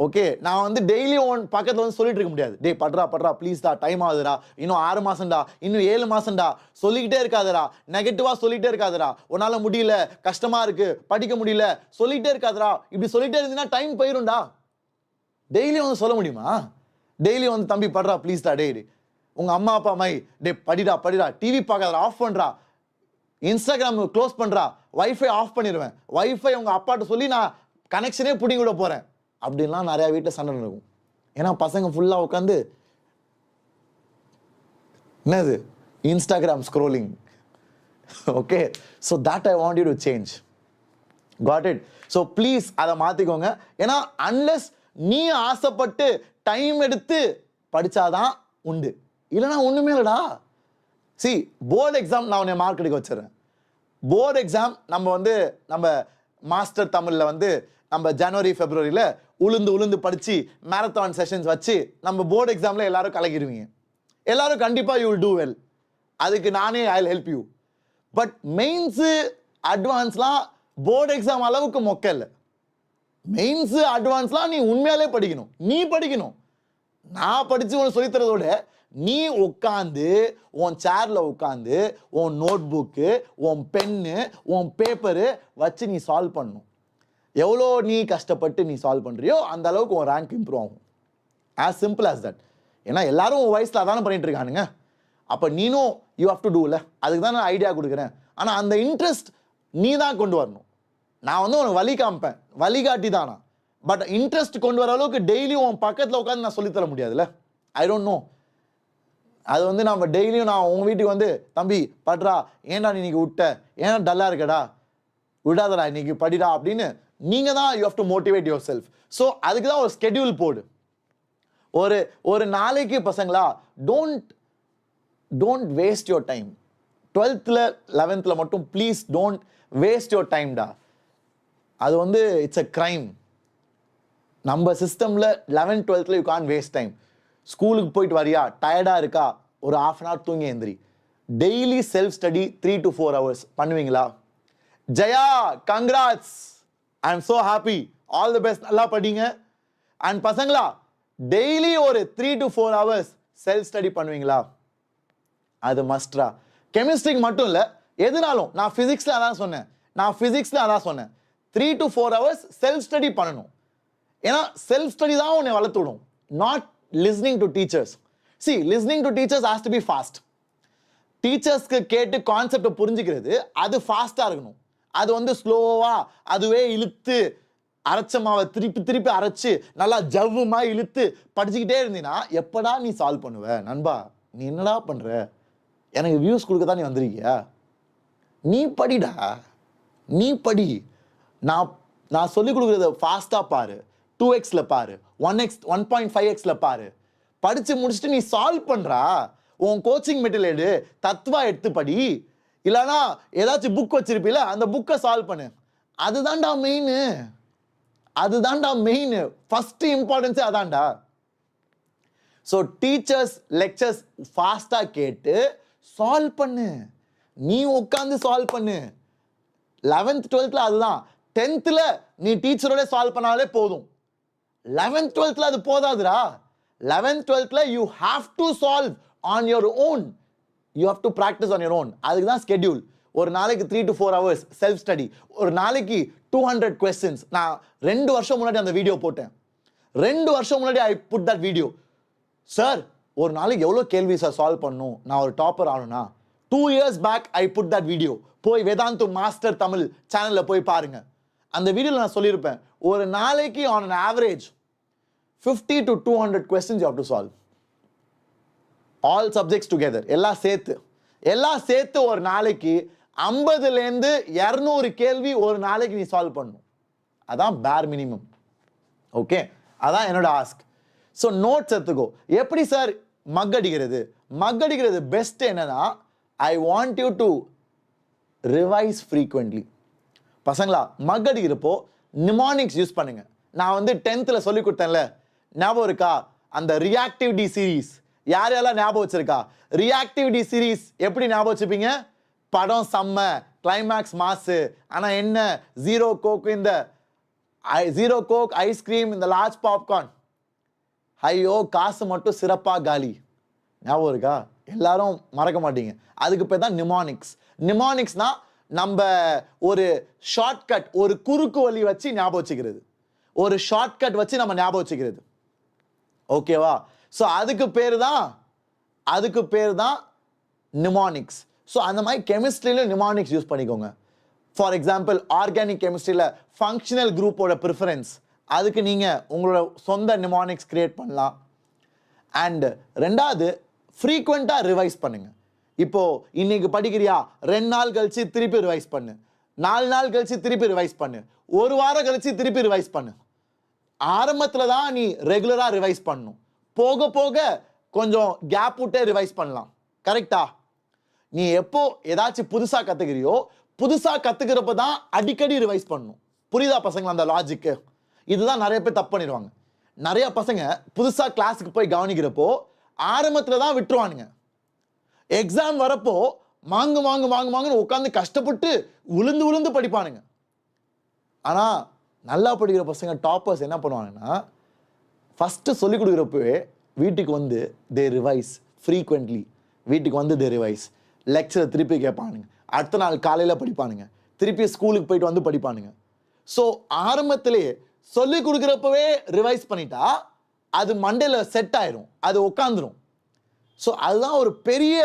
ஓகே, நான் வந்து டெய்லி ஒன் பக்கத்தில் வந்து சொல்லிட்டு இருக்க முடியாது. டே பட்றா பட்றா ப்ளீஸ்டா, டைம் ஆகுதுடா, இன்னும் 6 மாசம்டா, இன்னும் 7 மாசம்டா, சொல்லிக்கிட்டே இருக்காதடா, நெகட்டிவா சொல்லிட்டே இருக்காதடா, உன்னால முடியல, கஷ்டமா இருக்கு, படிக்க முடியல, சொல்லிட்டே இருக்காதடா. இப்படி சொல்லிட்டே இருந்தீங்கன்னா டைம் போயிரும்டா. டெய்லி வந்து சொல்ல முடியுமா? டெய்லி வந்து தம்பி பட்றா ப்ளீஸ்டா, டே உங்க அம்மா அப்பா மை டே படிடா படிடா, டிவி பார்க்காதடா, ஆஃப் பண்றா, இன்ஸ்டாகிராம் க்ளோஸ் பண்றா, வைஃபை ஆஃப் பண்ணிடுவேன், வைஃபை உங்க அப்பாட்ட சொல்லி நான் கனெக்ஷனே பிடிங்கி விட போறேன் அப்படின்லாம் நிறைய வீட்டில் சண்டை நடக்கும். ஏன்னா பசங்க ஃபுல்லாக உட்காந்து என்னது Instagram scrolling. Okay, so that I want you to change. Got it? So please அதை மாற்றிக்கோங்க. ஏன்னா அன்லெஸ் நீ ஆசைப்பட்டு டைம் எடுத்து படித்தாதான் உண்டு, இல்லைனா ஒன்றுமே இல்லைடா. சி போர்டு எக்ஸாம் நான் உன்னை மார்க் எடுக்க வச்சிடறேன். போர்டு எக்ஸாம் நம்ம மாஸ்டர் தமிழில் வந்து நம்ம ஜனவரி பிப்ரவரியில் உளுந்து படித்து மேரத்தான் செஷன்ஸ் வச்சு நம்ம போர்டு எக்ஸாமில் எல்லாரும் கலக்கிடுவீங்க. எல்லாரும் கண்டிப்பாக யூ வில் டூ வெல். அதுக்கு நானே I will help you. But mains அட்வான்ஸ்லாம் போர்டு எக்ஸாம் அளவுக்கு மொக்க இல்லை. மெயின்ஸு அட்வான்ஸ்லாம் நீ உண்மையாலே படிக்கணும். நீ படிக்கணும், நான் படித்து உனக்கு சொல்லித்தரதோட நீ உட்காந்து உன் சேர்ல உட்காந்து உன் நோட் புக்கு உன் பென்னு உன் பேப்பரு வச்சு நீ சால்வ் பண்ணணும். எவ்வளோ நீ கஷ்டப்பட்டு நீ சால்வ் பண்ணுறியோ அந்த அளவுக்கு உன் ரேங்க் இம்ப்ரூவ் ஆகும். As simple as that. ஏன்னா எல்லாரும் உன் வயசில் அதானே பண்ணிட்டு இருக்கானுங்க. அப்போ நீனும் யூ ஹவ் டு டூல. அதுக்கு தான் நான் ஐடியா கொடுக்குறேன். ஆனால் அந்த இன்ட்ரெஸ்ட் நீ தான் கொண்டு வரணும். நான் வந்து உனக்கு வழி காமிப்பேன், வழிகாட்டி தானா. பட் இன்ட்ரெஸ்ட் கொண்டு வர அளவுக்கு டெய்லியும் உன் பக்கத்தில் உட்காந்து நான் சொல்லித்தர முடியாதுல்ல. I don't know. அது வந்து நம்ம டெய்லியும் நான் உங்கள் வீட்டுக்கு வந்து தம்பி பட்றா, ஏன்டா நீ இன்னைக்கு விட்ட, ஏன்னா டல்லாக இருக்கடா, விடாதடா இன்னைக்கு படிடா அப்படின்னு நீங்கள் தான் you have to motivate yourself. So அதுக்கு தான் ஒரு ஸ்கெடியூல் போடு. ஒரு நாளைக்கு பசங்களா don't waste your time. 12th 11th மட்டும் ப்ளீஸ் டோன்ட் வேஸ்ட் யுவர் டைம்டா. அது வந்து இட்ஸ் அ கிரைம். நம்ம சிஸ்டமில் 11th 12th you Khan waste time. ஸ்கூலுக்கு போயிட்டு வரியா, டயர்டாக இருக்கா, ஒரு ½ hour தூங்கி எந்திரி. Daily self study 3 to 4 hours பண்ணுவீங்களா? Jaya, congrats, I am so happy, all the best, நல்லா படிங்க. அண்ட் பசங்களா டெய்லி ஒரு 3 to 4 hours செல்ஃப் ஸ்டடி பண்ணுவீங்களா? அது மஸ்ட்ரா. கெமிஸ்ட்ரிக்கு மட்டும் இல்லை, எதுனாலும். நான் ஃபிசிக்ஸில் அதான் சொன்னேன் 3 to 4 hours செல்ஃப் ஸ்டடி பண்ணணும். ஏன்னா செல்ஃப் ஸ்டடி தான் உன்னை வளர்த்து விடும். Not listening to teachers. See, listening to teachers has to be fast. டீச்சர்ஸ்க்கு கேட்டு கான்செப்டை புரிஞ்சுக்கிறது அது ஃபாஸ்ட்டாக இருக்கணும். அது வந்து ஸ்லோவாக அதுவே இழுத்து அரைச்ச மாவை திருப்பி திருப்பி அரைச்சு நல்லா ஜவ்வுமா இழுத்து படிச்சுக்கிட்டே இருந்தீங்கன்னா எப்படா நீ சால்வ் பண்ணுவ? நண்பா, நீ என்னடா பண்ணுற? எனக்கு வியூஸ் கொடுக்க தான் நீ வந்திருக்கியா? நீ படிடா, நீ படி. நான் சொல்லிக் கொடுக்குறத ஃபாஸ்ட்டாக பாரு, 2x பாரு, 1x 1.5x பாரு. படித்து முடிச்சுட்டு நீ சால்வ் பண்ணுறா. உன் கோச்சிங் மெட்டீரியல் தத்துவா எடுத்து படி. இல்லைனா ஏதாச்சும் புக் வச்சிருப்பீல, அந்த புக்கை சால்வ் பண்ணு. அதுதான்டா மெயின். ஃபர்ஸ்ட் இம்பார்ட்டன்ஸே அதான்டா. ஸோ டீச்சர்ஸ் லெக்சர்ஸ் ஃபாஸ்ட்டாக கேட்டு சால்வ் பண்ணு. நீ உட்காந்து சால்வ் பண்ணு. 11th 12th அதுதான். 10th நீ டீச்சரோட சால்வ் பண்ணாலே போதும். 11th 12th அது போதாதுடா. 11th 12th you have to solve on your own. You have to practice on your own. அதுக்கு தான் ஸ்கெடியூல். ஒரு நாளைக்கு 3 to 4 hours செல்ஃப் ஸ்டடி. ஒரு நாளைக்கு 200 questions. நான் 2 வருஷம் முன்னாடி அந்த வீடியோ போட்டேன். 2 வருஷம் முன்னாடி I put that video. Sir, ஒரு நாளைக்கு எவ்வளோ கேள்வி சார் சால்வ் பண்ணும், நான் ஒரு டாப்பர் ஆகணும்னா? 2 years back I put that video. போய் வேதாந்து மாஸ்டர் தமிழ் சேனலில் போய் பாருங்க. அந்த வீடியோவில் நான் சொல்லியிருப்பேன், ஒரு நாளைக்கு on an average 50 to 200 questions you have to solve. All subjects together. எல்லாம் சேர்த்து ஒரு நாளைக்கு 50லேருந்து 200 கேள்வி ஒரு நாளைக்கு நீ சால்வ் பண்ணணும். அதான் பேர் மினிமம். ஓகே, அதான் என்னோட ஆஸ்க். ஸோ நோட்ஸ் எடுத்துக்கோ. எப்படி சார் மக்கடிக்கிறது பெஸ்ட் என்னன்னா, ஐ want you to revise frequently. பசங்களா, மக்கடிக்கிறப்போ நிமானிக்ஸ் யூஸ் பண்ணுங்க. நான் வந்து 10th சொல்லி கொடுத்தேன்ல, ஞாபகம் இருக்கா? அந்த ரியாக்டிவிட்டி சீரீஸ் யாரெல்லாம் ஞாபகம் வச்சிருக்கா? ரியாக்டிவிட்டி சீரீஸ் எப்படி ஞாபகம் வச்சுப்பீங்க? படம் செம்ம, கிளைமேக்ஸ் மாசு, ஆனால் என்ன, ஜீரோ கோக் ஐஸ்கிரீம், இந்த லார்ஜ் பாப்கார்ன், ஐயோ காசு மட்டும் சிறப்பாக காலி. ஞாபகம் இருக்கா? எல்லாரும் மறக்க மாட்டீங்க. அதுக்கு பேர் தான் நிமானிக்ஸ். நிமானிக்ஸ்னா நம்ம ஒரு ஷார்ட்கட், ஒரு குறுக்கு வழி வச்சு ஞாபகம் வச்சுக்கிறது. ஒரு ஷார்ட்கட் வச்சு நம்ம ஞாபகம் வச்சுக்கிறது. ஓகேவா? ஸோ அதுக்கு பேர் தான் நிமானிக்ஸ். ஸோ அந்த மாதிரி கெமிஸ்ட்ரியில் நிமானிக்ஸ் யூஸ் பண்ணிக்கோங்க. ஃபார் எக்ஸாம்பிள், ஆர்கானிக் கெமிஸ்ட்ரியில் ஃபங்க்ஷனல் குரூப்போட ப்ரிஃபரன்ஸ், அதுக்கு நீங்கள் உங்களோட சொந்த நிமானிக்ஸ் கிரியேட் பண்ணலாம். அண்ட் ரெண்டாவது, ஃப்ரீக்வெண்ட்டாக ரிவைஸ் பண்ணுங்க. இப்போ இன்னைக்கு படிக்கிறியா, 2 நாள் கழிச்சு திருப்பி ரிவைஸ் பண்ணு, 4 நாள் கழிச்சு திருப்பி ரிவைஸ் பண்ணு, 1 வாரம் கழிச்சு திருப்பி ரிவைஸ் பண்ணு. ஆரம்பத்தில் தான் நீ ரெகுலராக ரிவைஸ் பண்ணணும். போக போக கொஞ்சம் கேப் விட்டே ரிவைஸ் பண்ணலாம். கரெக்டா? நீ எப்போ ஏதாச்சும் புதுசாக கற்றுக்கிறியோ, புதுசாக கற்றுக்கிறப்ப தான் அடிக்கடி ரிவைஸ் பண்ணணும். புரியுதா பசங்களா அந்த லாஜிக்கு? இதுதான் நிறைய பேர் தப்பு பண்ணிடுவாங்க. நிறைய பசங்க புதுசாக கிளாஸுக்கு போய் கவனிக்கிறப்போ ஆரம்பத்தில் தான் விட்டுருவானுங்க. எக்ஸாம் வரப்போ வாங்குன்னு உட்காந்து கஷ்டப்பட்டு உளுந்து படிப்பானுங்க. ஆனால் நல்லா படிக்கிற பசங்க டாப்பர்ஸ் என்ன பண்ணுவாங்கன்னா, ஃபஸ்ட்டு சொல்லிக் கொடுக்குறப்பவே வீட்டுக்கு வந்து தே ரிவைஸ் ஃப்ரீக்வெண்ட்லி. வீட்டுக்கு வந்து தே ரிவைஸ். லெக்சர் திருப்பி கேட்பானுங்க, அடுத்த நாள் காலையில் படிப்பானுங்க, திருப்பி ஸ்கூலுக்கு போயிட்டு வந்து படிப்பானுங்க. ஸோ ஆரம்பத்திலேயே சொல்லிக் கொடுக்குறப்பவே ரிவைஸ் பண்ணிட்டா அது மண்டையில் செட் ஆயிரும், அது உட்காந்துரும். ஸோ அதுதான் ஒரு பெரிய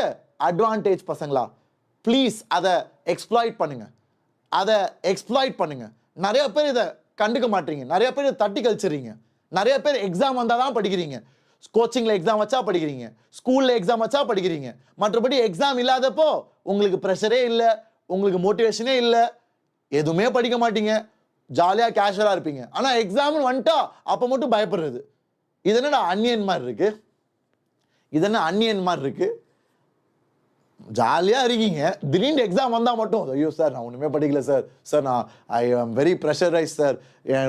அட்வான்டேஜ் பசங்களா. ப்ளீஸ் அதை எக்ஸ்ப்ளாய்ட் பண்ணுங்க, அதை எக்ஸ்ப்ளாய்ட் பண்ணுங்க. நிறைய பேர் இதை கண்டுக்க மாட்டீங்க, நிறைய பேர் இதை தட்டி கழிச்சிடுறீங்க. நிறைய பேர் எக்ஸாம் வந்தால் தான் படிக்கிறீங்க, கோச்சிங்கில் எக்ஸாம் வச்சா படிக்கிறீங்க, ஸ்கூலில் எக்ஸாம் வச்சா படிக்கிறீங்க. மற்றபடி எக்ஸாம் இல்லாதப்போ உங்களுக்கு ப்ரெஷரே இல்லை, உங்களுக்கு மோட்டிவேஷனே இல்லை, எதுவுமே படிக்க மாட்டீங்க, ஜாலியாக கேஷுவலாக இருப்பீங்க. ஆனால் எக்ஸாம்னு வந்துட்டா அப்போ மட்டும் பயப்படுறது. இது என்னடா அன்னியன் மாதிரி இருக்கு, இது என்ன அன்னியன் மாதிரி இருக்கு. ஜாலியாக இருக்கீங்க, திடீர்னு எக்ஸாம் வந்தால் மட்டும் ஐயோ சார் நான் ஒன்றுமே படிக்கல சார், சார் நான் ஐ ஆம் வெரி ப்ரெஷரைஸ் சார்,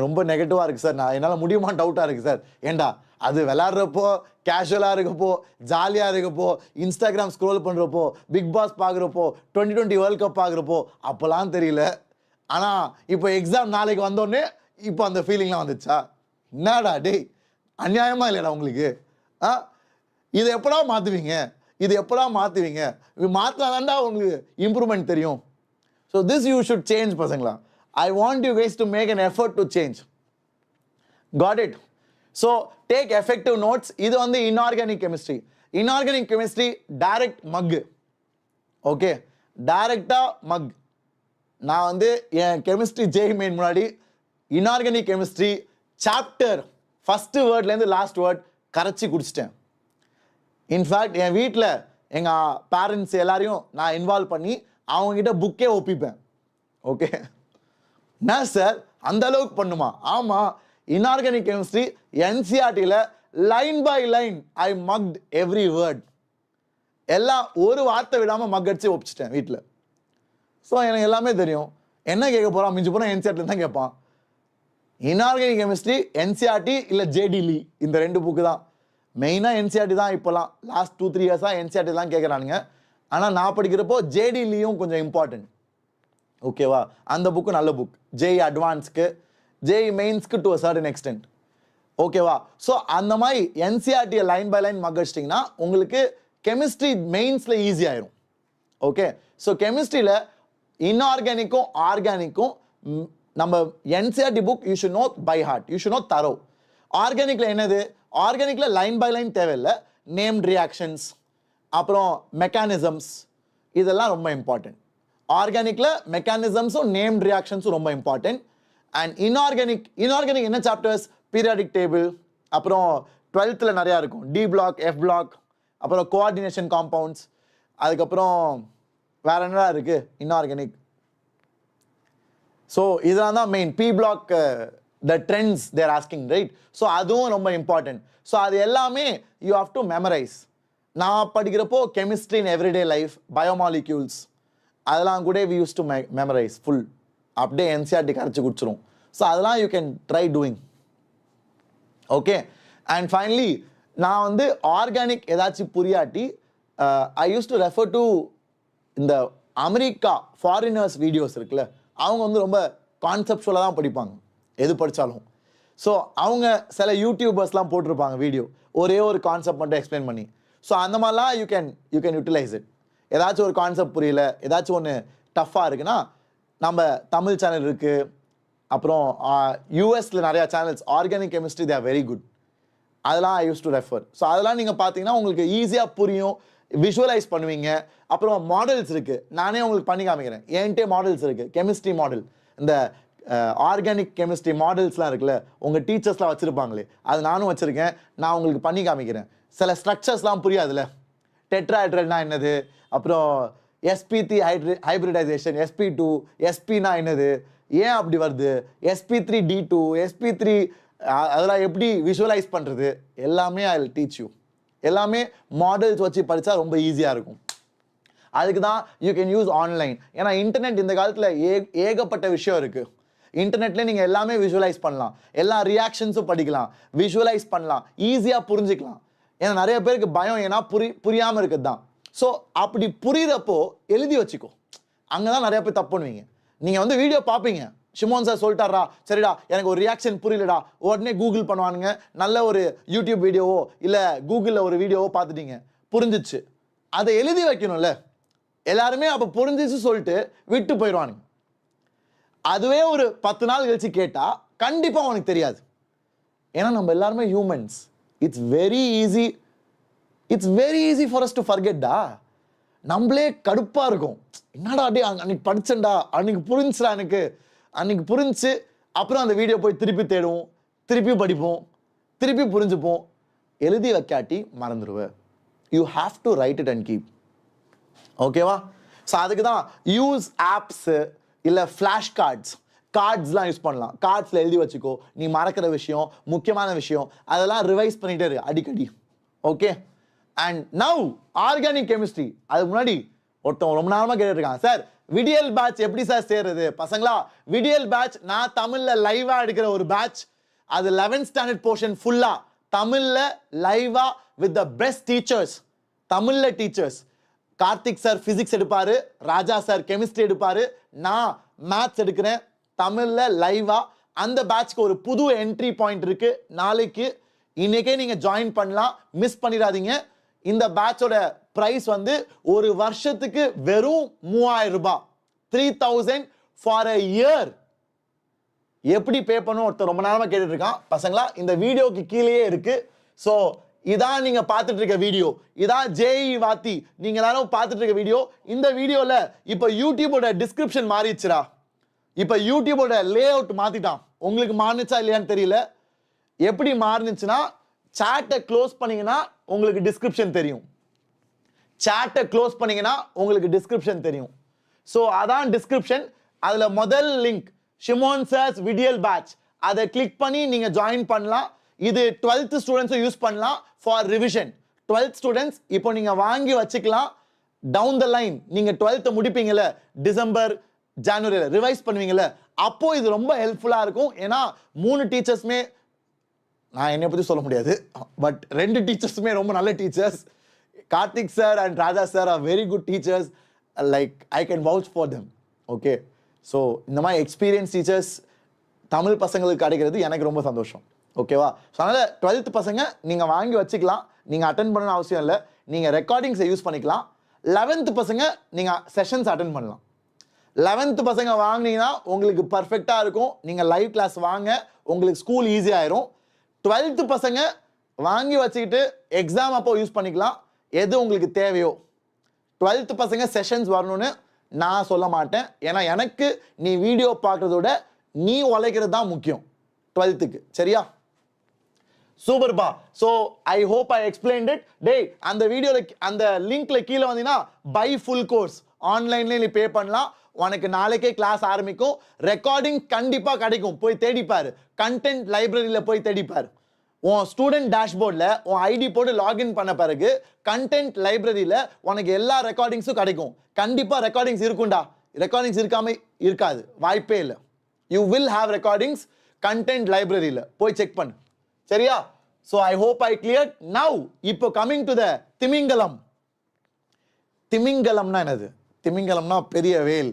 ரொம்ப நெகட்டிவாக இருக்குது சார், நான் என்னால் முடியுமான்னு டவுட்டாக இருக்குது சார். ஏண்டா அது விளாட்றப்போ, கேஷுவலாக இருக்கப்போ, ஜாலியாக இருக்கப்போ, இன்ஸ்டாகிராம் ஸ்க்ரோல் பண்ணுறப்போ, பிக் பாஸ் பார்க்குறப்போ, 2020 வேர்ல்ட் கப் பார்க்குறப்போ அப்போலாம் தெரியல. ஆனால் இப்போ எக்ஸாம் நாளைக்கு வந்தோடனே இப்போ அந்த ஃபீலிங்லாம் வந்துச்சா? என்னடா டேய், அநியாயமாக இல்லைடா உங்களுக்கு? இதை எப்படா மாற்றுவீங்க, இது எப்படா மாற்றுவீங்க? மாற்றினாதான்டா உங்களுக்கு இம்ப்ரூவ்மெண்ட் தெரியும். So this you should change பசங்களா. I want you guys to make an effort to change. Got it? So take effective notes. இது வந்து inorganic chemistry. Inorganic chemistry direct mug. Okay, டைரக்டாக மக். நான் வந்து என் கெமிஸ்ட்ரி ஜேஇ மெயின் முன்னாடி inorganic chemistry chapter first வேர்ட்லேருந்து last word கரைச்சி குடிச்சிட்டேன். இன்ஃபேக்ட் என் வீட்டில் எங்கள் பேரண்ட்ஸ் எல்லாரையும் நான் இன்வால்வ் பண்ணி அவங்ககிட்ட புக்கே ஒப்பிப்பேன். ஓகே, என்ன சார் அந்த அளவுக்கு பண்ணுமா? ஆமாம், இன்ஆர்கானிக் கெமிஸ்ட்ரி என்சிஆர்டியில் line by line I mugged every word. எல்லாம் ஒரு வார்த்தை விடாமல் மக் அடிச்சு ஒப்பிச்சிட்டேன் வீட்டில். ஸோ எனக்கு எல்லாமே தெரியும். என்ன கேட்க போகிறான், மிஞ்சி போனால் என்சிஆர்டியில் தான் கேட்பான். இன்ஆர்கானிக் கெமிஸ்ட்ரி என்சிஆர்டி இல்லை ஜேடிலி, இந்த 2 புக்கு தான் மெயினாக. என்சிஆர்டி தான் இப்போலாம் லாஸ்ட் 2-3 இயர்ஸாக என்சிஆர்டி தான் கேட்குறானுங்க. ஆனால் நான் படிக்கிறப்போ ஜேடிலியும் கொஞ்சம் இம்பார்ட்டன்ட். ஓகேவா, அந்த புக்கு நல்ல புக். ஜேஇ அட்வான்ஸ்க்கு, ஜேஇ மெயின்ஸ்க்கு டு அ சர்டன் எக்ஸ்டென்ட். ஓகேவா, ஸோ அந்த மாதிரி என்சிஆர்டியை லைன் பை லைன் மக் அடிச்சிட்டிங்கன்னா உங்களுக்கு கெமிஸ்ட்ரி மெயின்ஸில் ஈஸி ஆயிரும். ஓகே, ஸோ கெமிஸ்ட்ரியில் இன்ஆர்கானிக்கும் ஆர்கானிக்கும் நம்ம NCERT book you should know by heart, you should know thorough. ஆர்கானிக்கில் என்னது, ஆர்கானிக்கில் லைன் பை லைன் தேவையில்லை, நேம்ட் ரியாக்ஷன்ஸ் அப்புறம் மெக்கானிசம்ஸ் இதெல்லாம் ரொம்ப இம்பார்ட்டன்ட். ஆர்கானிக்கில் மெக்கானிசம்ஸும் நேம்ட் ரியாக்ஷன்ஸும் ரொம்ப இம்பார்ட்டன்ட். அண்ட் இன்ஆர்கானிக் என்ன சாப்டர்ஸ், பீரியாடிக் டேபிள், அப்புறம் 12th நிறையா இருக்கும், டி பிளாக், எஃப் பிளாக், அப்புறம் கோஆர்டினேஷன் காம்பவுண்ட்ஸ், அதுக்கப்புறம் வேற என்னடா இருக்குது இன்ஆர்கானிக். ஸோ இதெல்லாம் தான் main. P block the trends they're asking, right? So அதுவும் ரொம்ப இம்பார்ட்டன்ட். ஸோ அது எல்லாமே யூ ஹாவ் டு மெமரைஸ். நான் படிக்கிறப்போ chemistry in everyday life, biomolecules அதெல்லாம் கூட we use to memorise full. அப்படியே என்சிஆர்டி கரைச்சி குடிச்சிரும். ஸோ அதெல்லாம் you can try doing. Okay, and finally நான் வந்து ஆர்கானிக் ஏதாச்சும் புரியாட்டி I use to refer to இந்த அமெரிக்கா ஃபாரினர்ஸ் வீடியோஸ் இருக்குல்ல, அவங்க வந்து ரொம்ப கான்செப்டுவலாக தான் படிப்பாங்க எது படித்தாலும். ஸோ அவங்க சில யூடியூபர்ஸ்லாம் போட்டிருப்பாங்க வீடியோ, ஒரே ஒரு கான்செப்ட் மட்டும் எக்ஸ்பிளைன் பண்ணி. ஸோ அந்த மாதிரிலாம் யூ கேன் யூட்டிலைஸ் இட். ஏதாச்சும் ஒரு கான்செப்ட் புரியல, ஏதாச்சும் ஒன்று டஃப்பாக இருக்குன்னா நம்ம தமிழ் சேனல் இருக்குது, அப்புறம் யூஎஸில் நிறையா channels organic chemistry they are very good, அதெல்லாம் ஐ யூஸ் டு ரெஃபர். ஸோ அதெல்லாம் நீங்கள் பார்த்தீங்கன்னா உங்களுக்கு ஈஸியாக புரியும், விஷுவலைஸ் பண்ணுவீங்க. அப்புறம் மாடல்ஸ் இருக்குது, நானே உங்களுக்கு பண்ணி காமிக்கிறேன். என்கிட்டே மாடல்ஸ் இருக்குது, கெமிஸ்ட்ரி மாடல், இந்த ஆர்கானிக் கெமிஸ்ட்ரி மாடல்ஸ்லாம் இருக்குல்ல, உங்கள் டீச்சர்ஸ்லாம் வச்சுருப்பாங்களே, அது நானும் வச்சுருக்கேன். நான் உங்களுக்கு பண்ணி காமிக்கிறேன். சில ஸ்ட்ரக்சர்ஸ்லாம் புரியாதுல்ல, டெட்ராஹைட்ரல்னா என்னது, அப்புறம் sp3 ஹைப்ரிடைசேஷன், sp2 sp என்னது, ஏன் அப்படி வருது, sp3d2 sp3 அதெல்லாம் எப்படி விஷுவலைஸ் பண்ணுறது, எல்லாமே ஐ வில் டீச் யூ. எல்லாமே மாடல்ஸ் வச்சு படித்தா ரொம்ப ஈஸியாக இருக்கும். அதுக்கு தான் யூ கேன் யூஸ் ஆன்லைன். ஏன்னா இன்டர்நெட் இந்த காலத்தில் ஏகப்பட்ட விஷயம் இருக்குது. இன்டர்நெட்லேயே நீங்கள் எல்லாமே விஷுவலைஸ் பண்ணலாம், எல்லா ரியாக்ஷன்ஸும் படிக்கலாம், விஷுவலைஸ் பண்ணலாம், ஈஸியாக புரிஞ்சிக்கலாம். ஏன்னா நிறைய பேருக்கு பயம் ஏன்னா புரியாமல் இருக்குது தான். ஸோ அப்படி புரிகிறப்போ எழுதி வச்சுக்கோ. அங்கே தான் நிறைய பேர் தப்பு பண்ணுவீங்க. நீங்கள் வந்து வீடியோ பார்ப்பீங்க, ஷிமோன் சார் சொல்லிட்டாரா, சரிடா எனக்கு ஒரு ரியாக்ஷன் புரியலடா, உடனே கூகுள் பண்ணுவானுங்க, நல்ல ஒரு யூடியூப் வீடியோவோ இல்லை கூகுளில் ஒரு வீடியோவோ பார்த்துட்டீங்க, புரிஞ்சிச்சு. அதை எழுதி வைக்கணும்ல. எல்லாருமே அப்போ புரிஞ்சிச்சு சொல்லிட்டு விட்டு போயிடுவானுங்க. அதுவே ஒரு 10 நாள் கழிச்சு கேட்டால் கண்டிப்பாக அவனுக்கு தெரியாது. ஏன்னா நம்ம எல்லாருமே humans. It's very easy for us to ஃபர்கெட்டா. நம்மளே கடுப்பாக இருக்கும், என்னடா அப்படியே அன்னைக்கு படிச்சேன்டா, அன்னைக்கு புரிஞ்சுடா, எனக்கு அன்னைக்கு புரிஞ்சு, அப்புறம் அந்த வீடியோ போய் திருப்பி தேடுவோம், திருப்பி படிப்போம், திருப்பி புரிஞ்சுப்போம். எழுதி வைக்காட்டி மறந்துடுவேன். You have to write it and keep. ஓகேவா? ஸோ அதுக்கு தான் யூஸ் ஆப்ஸு இல்லை ஃப்ளாஷ் கார்ட்ஸ்லாம் யூஸ் பண்ணலாம். கார்ட்ஸில் எழுதி வச்சுக்கோ, நீ மறக்கிற விஷயம், முக்கியமான விஷயம், அதெல்லாம் ரிவைஸ் பண்ணிட்டே இரு அடிக்கடி. Okay. And now organic chemistry. அதுக்கு முன்னாடி ஒருத்தன் ரொம்ப நேரமாக கேட்டுருக்கான், சார் விடியல் பேட்ச் எப்படி சார் சேர்றது? பசங்களா, விடியல் பேட்ச் நான் தமிழில் லைவாக எடுக்கிற ஒரு பேட்ச். அது 11th ஸ்டாண்டர்ட் போர்ஷன் ஃபுல்லாக தமிழில் லைவாக வித் த பெஸ்ட் டீச்சர்ஸ். தமிழில் டீச்சர்ஸ் கார்த்திக் சார் ஃபிசிக்ஸ் எடுப்பார், ராஜா சார் கெமிஸ்ட்ரி எடுப்பார், நான் மேத்ஸ் எடுக்கிறேன் தமிழில் லைவாக. அந்த பேட்ச்க்கு ஒரு புது என்ட்ரி பாயிண்ட் இருக்குது நாளைக்கு. இன்னைக்கே நீங்கள் ஜாயின் பண்ணலாம், மிஸ் பண்ணிடாதீங்க. இந்த பேட்சோட ப்ரைஸ் வந்து ஒரு வருஷத்துக்கு வெறும் 3000 ரூபாய், 3000 ஃபார் அ இயர். எப்படி பே பண்ணும் ஒருத்தர் ரொம்ப நேரமாக கேட்டுட்டு இருக்கான். பசங்களா, இந்த வீடியோக்கு கீழேயே இருக்கு. ஸோ இதான் நீங்க பார்த்துட்டு இருக்க வீடியோ, இதான் ஜேஇ வாத்தி நீங்க எல்லாரும் பார்த்துட்டு இருக்க வீடியோ. இந்த வீடியோல இப்போ யூடியூபோட டிஸ்கிரிப்ஷன் மாறிடுச்சுடா. இப்போ யூடியூபோட லே அவுட் மாத்திட்டான். உங்களுக்கு மாறிச்சா இல்லையான்னு தெரியல. எப்படி மாறிச்சுன்னா, சாட்டை க்ளோஸ் பண்ணீங்கன்னா உங்களுக்கு டிஸ்கிரிப்ஷன் தெரியும். சாட்டை க்ளோஸ் பண்ணீங்கன்னா உங்களுக்கு டிஸ்கிரிப்ஷன் தெரியும். ஸோ அதான் டிஸ்கிரிப்ஷன். அதுல முதல் லிங்க் ஷிமோன் சார்ஸ் விடியல் பேட்ச், அதை கிளிக் பண்ணி நீங்க ஜாயின் பண்ணலாம். இது 12th ஸ்டூடெண்ட்ஸும் யூஸ் பண்ணலாம் ஃபார் ரிவிஷன். 12th ஸ்டூடெண்ட்ஸ் இப்போ நீங்க வாங்கி வச்சுக்கலாம். டவுன் த லைன் நீங்க 12th முடிப்பீங்கல்ல, டிசம்பர் ஜனவரியில் ரிவைஸ் பண்ணுவீங்கல்ல, அப்போ இது ரொம்ப ஹெல்ப்ஃபுல்லா இருக்கும். ஏன்னா 3 டீச்சர்ஸுமே, நான் என்னை பற்றி சொல்ல முடியாது, பட் 2 டீச்சர்ஸுமே ரொம்ப நல்ல teachers. Karthik sir and Raja sir are very good teachers. Like I can vouch for them. Okay. So இந்த மாதிரி எக்ஸ்பீரியன்ஸ் டீச்சர்ஸ் தமிழ் பசங்களுக்கு கிடைக்கிறது எனக்கு ரொம்ப சந்தோஷம். ஓகேவா? ஸோ அதனால் 12th பசங்க நீங்கள் வாங்கி வச்சுக்கலாம். நீங்கள் அட்டன் பண்ணணும் அவசியம் இல்லை, நீங்கள் ரெக்கார்டிங்ஸை யூஸ் பண்ணிக்கலாம். 11th பசங்க நீங்கள் செஷன்ஸ் அட்டன் பண்ணலாம். 11th பசங்க வாங்கினீங்கன்னா உங்களுக்கு பர்ஃபெக்டாக இருக்கும். நீங்கள் லைவ் கிளாஸ் வாங்க, உங்களுக்கு ஸ்கூல் ஈஸியாகிடும். 12th பசங்க வாங்கி வச்சுக்கிட்டு எக்ஸாம் அப்போ யூஸ் பண்ணிக்கலாம், எது உங்களுக்கு தேவையோ. 12th பசங்க செஷன்ஸ் வரணும்னு நான் சொல்ல மாட்டேன். ஏன்னா எனக்கு நீ வீடியோ பார்க்குறதோட நீ உழைக்கிறது தான் முக்கியம் 12th. சரியா? சூப்பர்பா. So I hope I explained it. டேய், அந்த வீடியோவில் அந்த லிங்க்ல கீழே வந்தீங்கன்னா பை ஃபுல் கோர்ஸ் ஆன்லைன்லேயே நீ பே பண்ணலாம். உனக்கு நாளைக்கே கிளாஸ் ஆரம்பிக்கும். ரெக்கார்டிங் கண்டிப்பாக கிடைக்கும், போய் தேடிப்பார். கண்டென்ட் லைப்ரரியில் போய் தேடிப்பார். உன் ஸ்டூடெண்ட் டேஷ்போர்டில் உன் ஐடி போட்டு லாகின் பண்ண பிறகு கண்டென்ட் லைப்ரரியில் உனக்கு எல்லா ரெக்கார்டிங்ஸும் கிடைக்கும். கண்டிப்பாக ரெக்கார்டிங்ஸ் இருக்கும்டா. ரெக்கார்டிங்ஸ் இருக்காமல் இருக்காது, வாய்ப்பே இல்லை. You will have recordings content லைப்ரரியில் போய் செக் பண்ணு. சரியா? So I hope I clear now. இப்போ கமிங் டு த திமிங்கலம். திமிங்கலம்னா என்னது? திமிங்கலம்னா பெரிய whale.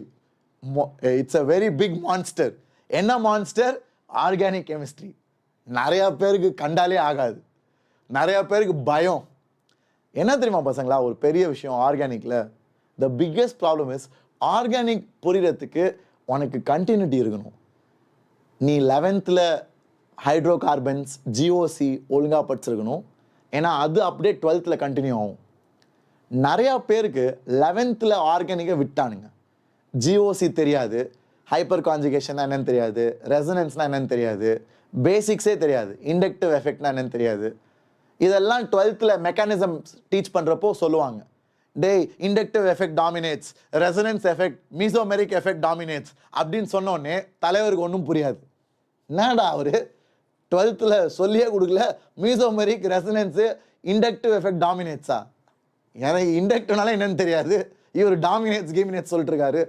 It's a very big monster. என்ன மான்ஸ்டர்? Organic chemistry. நிறையா பேருக்கு கண்டாலே ஆகாது, நிறையா பேருக்கு பயம். என்ன தெரியுமா பசங்களா, ஒரு பெரிய விஷயம் ஆர்கானிக்கில் the biggest problem is, organic புரியறதுக்கு உனக்கு கண்டினியூட்டி இருக்கணும். நீ 11th ஹைட்ரோ கார்பன்ஸ் ஜிஓசி ஒழுங்காக படிச்சிருக்கணும். ஏன்னா அது அப்படியே 12th கண்டினியூ ஆகும். நிறையா பேருக்கு 11th ஆர்கானிக்கை விட்டானுங்க. ஜிஓசி தெரியாது, ஹைப்பர் கான்ஜுகேஷன் என்னன்னு தெரியாது, ரெசனன்ஸ்னா என்னன்னு தெரியாது, பேசிக்ஸே தெரியாது, இண்டக்டிவ் எஃபெக்ட்னா என்னன்னு தெரியாது. இதெல்லாம் 12th மெக்கானிசம் டீச் பண்ணுறப்போ சொல்லுவாங்க. டேய், inductive effect dominates, resonance effect, mesomeric effect dominates அப்படின்னு சொன்னோடனே தலைவருக்கு ஒன்றும் புரியாது. என்னடா அவர் 12th சொல்லியே கொடுக்கல, மீசோமெரிக், ரெசனன்ஸு, இண்டக்டிவ் எஃபெக்ட் டாமினேட்ஸா? எனக்கு இண்டக்டிவ்னால என்னன்னு தெரியாது, இவர் டாமினேட்ஸ் கீமினேட்ஸ் சொல்லிட்டு இருக்காரு.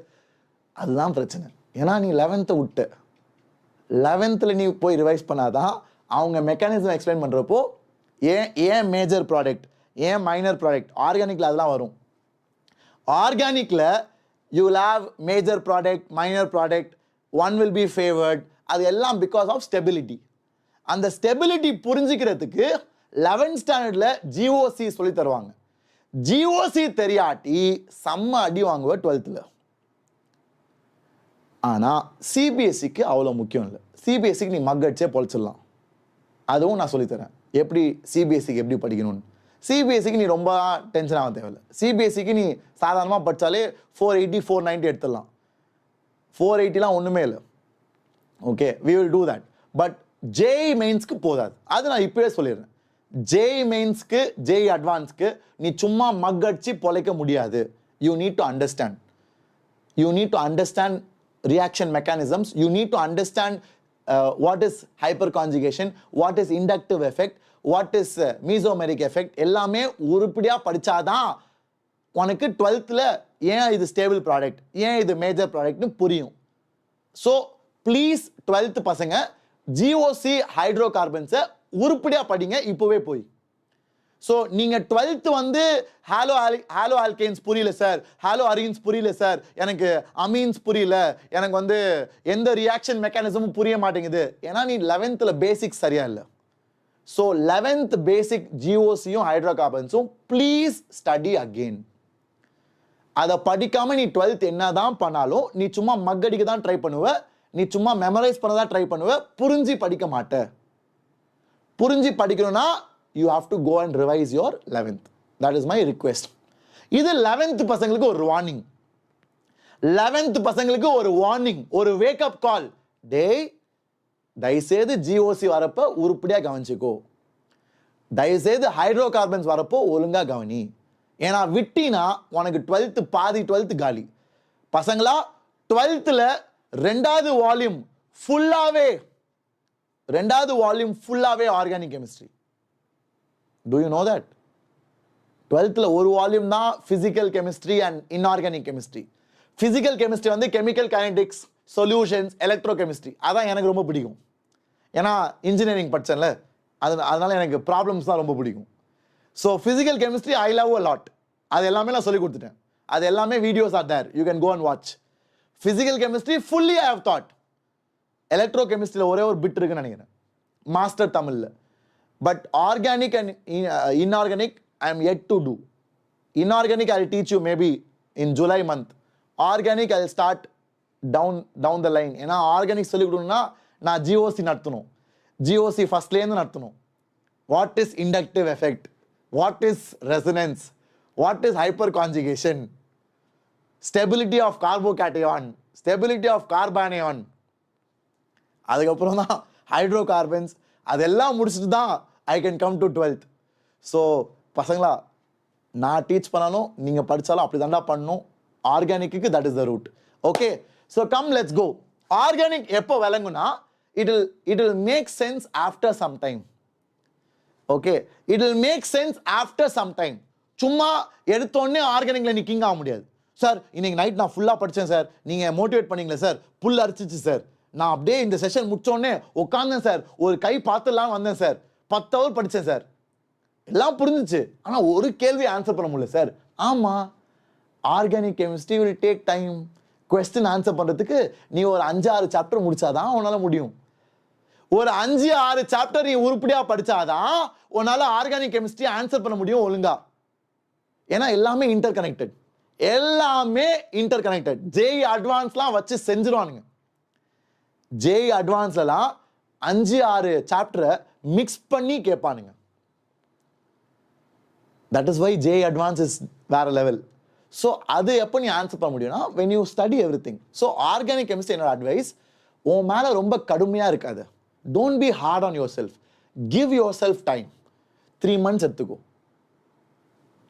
அதுதான் பிரச்சனை. ஏன்னா நீ 11th விட்ட, 11th நீ போய் ரிவைஸ் பண்ணாதான் அவங்க மெக்கானிசம் எக்ஸ்பிளைன் பண்ணுறப்போ ஏன் மேஜர் ப்ராடக்ட், ஏன் மைனர் ப்ராடக்ட், ஆர்கானிக்கில் அதெல்லாம் வரும். ஆர்கானிக்கில் you will have major product, minor product, one will be favoured, அது எல்லாம் பிகாஸ் ஆஃப் ஸ்டெபிலிட்டி. அந்த ஸ்டெபிலிட்டி புரிஞ்சுக்கிறதுக்கு 11th ஸ்டாண்டர்டில் ஜிஓசி சொல்லி தருவாங்க. ஜிஓசி தெரியாட்டி செம்ம அடி வாங்குவ 12th. ஆனால் சிபிஎஸ்சிக்கு அவ்வளோ முக்கியம் இல்லை. சிபிஎஸ்சிக்கு நீ மக்கடிச்சே பொழைச்சிடலாம். அதுவும் நான் சொல்லித்தரேன் எப்படி சிபிஎஸ்சிக்கு எப்படி படிக்கணும்னு. சிபிஎஸ்சிக்கு நீ ரொம்ப டென்ஷன் ஆக தேவையில்லை. சிபிஎஸ்சிக்கு நீ சாதாரணமாக படித்தாலே 480 490 எடுத்துடலாம். 480லாம் ஒன்றுமே இல்லை. Okay, we will do that. But JEE மெயின்ஸ்க்கு போதாது. அது நான் இப்போவே சொல்லிடுறேன். ஜேஇ மெயின்ஸ்க்கு ஜேஇ அட்வான்ஸ்க்கு நீ சும்மா மக்கடிச்சு பொழைக்க முடியாது. You need to understand. You need to understand reaction mechanisms. You need to understand what is hyperconjugation, what is inductive effect, what is mesomeric effect. எல்லாமே உருப்படியா படிச்சாதான் உனக்கு 12th ஏன் இது ஸ்டேபிள் ப்ராடக்ட், ஏன் இது மேஜர் ப்ராடக்ட்னு புரியும். ஸோ ப்ளீஸ் 12th பசங்க ஜிஓசி ஹைட்ரோ கார்பன்ஸை உருப்படியா படிங்க இப்போவே போய். ஸோ நீங்கள் 12th ஹாலோ ஆல்கேன்ஸ் புரியல சார், ஹாலோ அரீன்ஸ் புரியல சார், எனக்கு அமீன்ஸ் புரியல, எனக்கு எந்த ரியாக்ஷன் மெக்கானிசமும் புரிய மாட்டேங்குது. ஏன்னா நீ 11th பேசிக்ஸ் சரியா இல்லை. ஸோ 11th பேசிக் ஜிஓசியும் ஹைட்ரோ கார்பன்ஸும் ப்ளீஸ் ஸ்டடி அகெயின். அதை படிக்காம நீ 12th என்னதான் பண்ணாலும் நீ சும்மா மக்கடிக்க தான் ட்ரை பண்ணுவ, நீ சும்மா மெமரைஸ் பண்ண தான் ட்ரை பண்ணுவ, புரிஞ்சு படிக்க மாட்ட. புரிஞ்சு படிக்கணும்னா you have to go and revise your 11th. That is my request. இது 11th பசங்களுக்கு ஒரு வார்னிங். 11th பசங்களுக்கு ஒரு வார்னிங், ஒரு வேக் அப் கால். டேய், தயவுசெய்து ஜிஓசி வரப்போ உருப்படியா கவனிச்சுக்கோ. தயவுசெய்து ஹைட்ரோ கார்பன்ஸ் வரப்போ ஒழுங்கா கவனி. ஏன்னா விட்டினா உனக்கு 12th பாதி 12th காலி. பசங்களா 12th ரெண்டாவது வால்யூம் ஃபுல்லாவே organic chemistry. Do you know that? 12th ஒரு வால்யூம் தான் physical chemistry and inorganic chemistry. physical chemistry chemical kinetics, solutions, electrochemistry. அதான் எனக்கு ரொம்ப பிடிக்கும். ஏன்னா இன்ஜினியரிங் படிச்சேன்ல, அதனால எனக்கு ப்ராப்ளம்ஸ் தான் ரொம்ப பிடிக்கும். So physical chemistry I love a lot. அது எல்லாமே நான் சொல்லி கொடுத்துட்டேன். அது எல்லாமே videos are there. You can go and watch. physical chemistry fully I have taught. electrochemistry ஒரே ஒரு பிட் இருக்குன்னு நினைக்கிறேன், மாஸ்டர் தமிழ்ல. But organic and inorganic, I am yet to do. Inorganic, I will teach you maybe in July month. Organic, I will start down the line. ஏன்னா organic சொல்லி கொடுக்கணும்னா நான் GOC நடத்தணும். ஜிஓசி ஃபர்ஸ்ட்லேருந்து நடத்தணும். What is inductive effect, what is resonance, what is hyper conjugation, stability of carbocation, stability of carbanion, அதுக்கப்புறம் தான் hydro carbons. அதெல்லாம் முடிச்சுட்டு தான் I can come to 12th. So பசங்களா, நான் டீச் பண்ணாலும் நீங்கள் படித்தாலும் அப்படி தாண்டா பண்ணணும். ஆர்கானிக்கு that is the root. Okay, so come let's go. Organic எப்போ விளங்குனா it will make sense after some time. Okay, it will make sense after some time. சும்மா எடுத்தோடனே ஆர்கானிக்ல நீ கிங் ஆக முடியாது. சார் இன்னைக்கு நைட் நான் ஃபுல்லாக படித்தேன் சார், நீங்கள் மோட்டிவேட் பண்ணீங்களே சார், புல் அரிச்சிச்சு சார், நான் அப்படியே இந்த செஷன் முடிச்சோடனே உட்காந்தேன் சார், ஒரு கை பார்த்துலாம் வந்தேன் சார், 10 hours படித்தேன் சார், எல்லாம் புரிஞ்சிச்சு, ஆனால் ஒரு கேள்வி ஆன்சர் பண்ண முடியல சார். ஆமாம், organic chemistry will take time. Question answer பண்ணுறதுக்கு நீ ஒரு 5-6 சாப்டர் முடிச்சாதான் உன்னால் முடியும். ஒரு 5-6 சாப்டர் நீ உருப்படியாக படிச்சாதான் உன்னால் ஆர்கானிக் கெமிஸ்ட்ரி ஆன்சர் பண்ண முடியும் ஒழுங்கா. ஏன்னா எல்லாமே இன்டர் கனெக்டட். ஜேஇ அட்வான்ஸ்லாம் வச்சு செஞ்சிருவானுங்க. ஜேஇ அட்வான்ஸ்லாம் 5-6 சாப்டரை மிக்ஸ் பண்ணி கேட்பானுங்க. That is why JEE advance is வேற லெவல். ஸோ அது எப்போ நீ ஆன்சர் பண்ண முடியும்னா when you study everything. So organic chemistry என்னோட அட்வைஸ், உன் மேலே ரொம்ப கடுமையாக இருக்காது. Don't be hard on yourself. Give yourself time. 3 months எடுத்துக்கோ.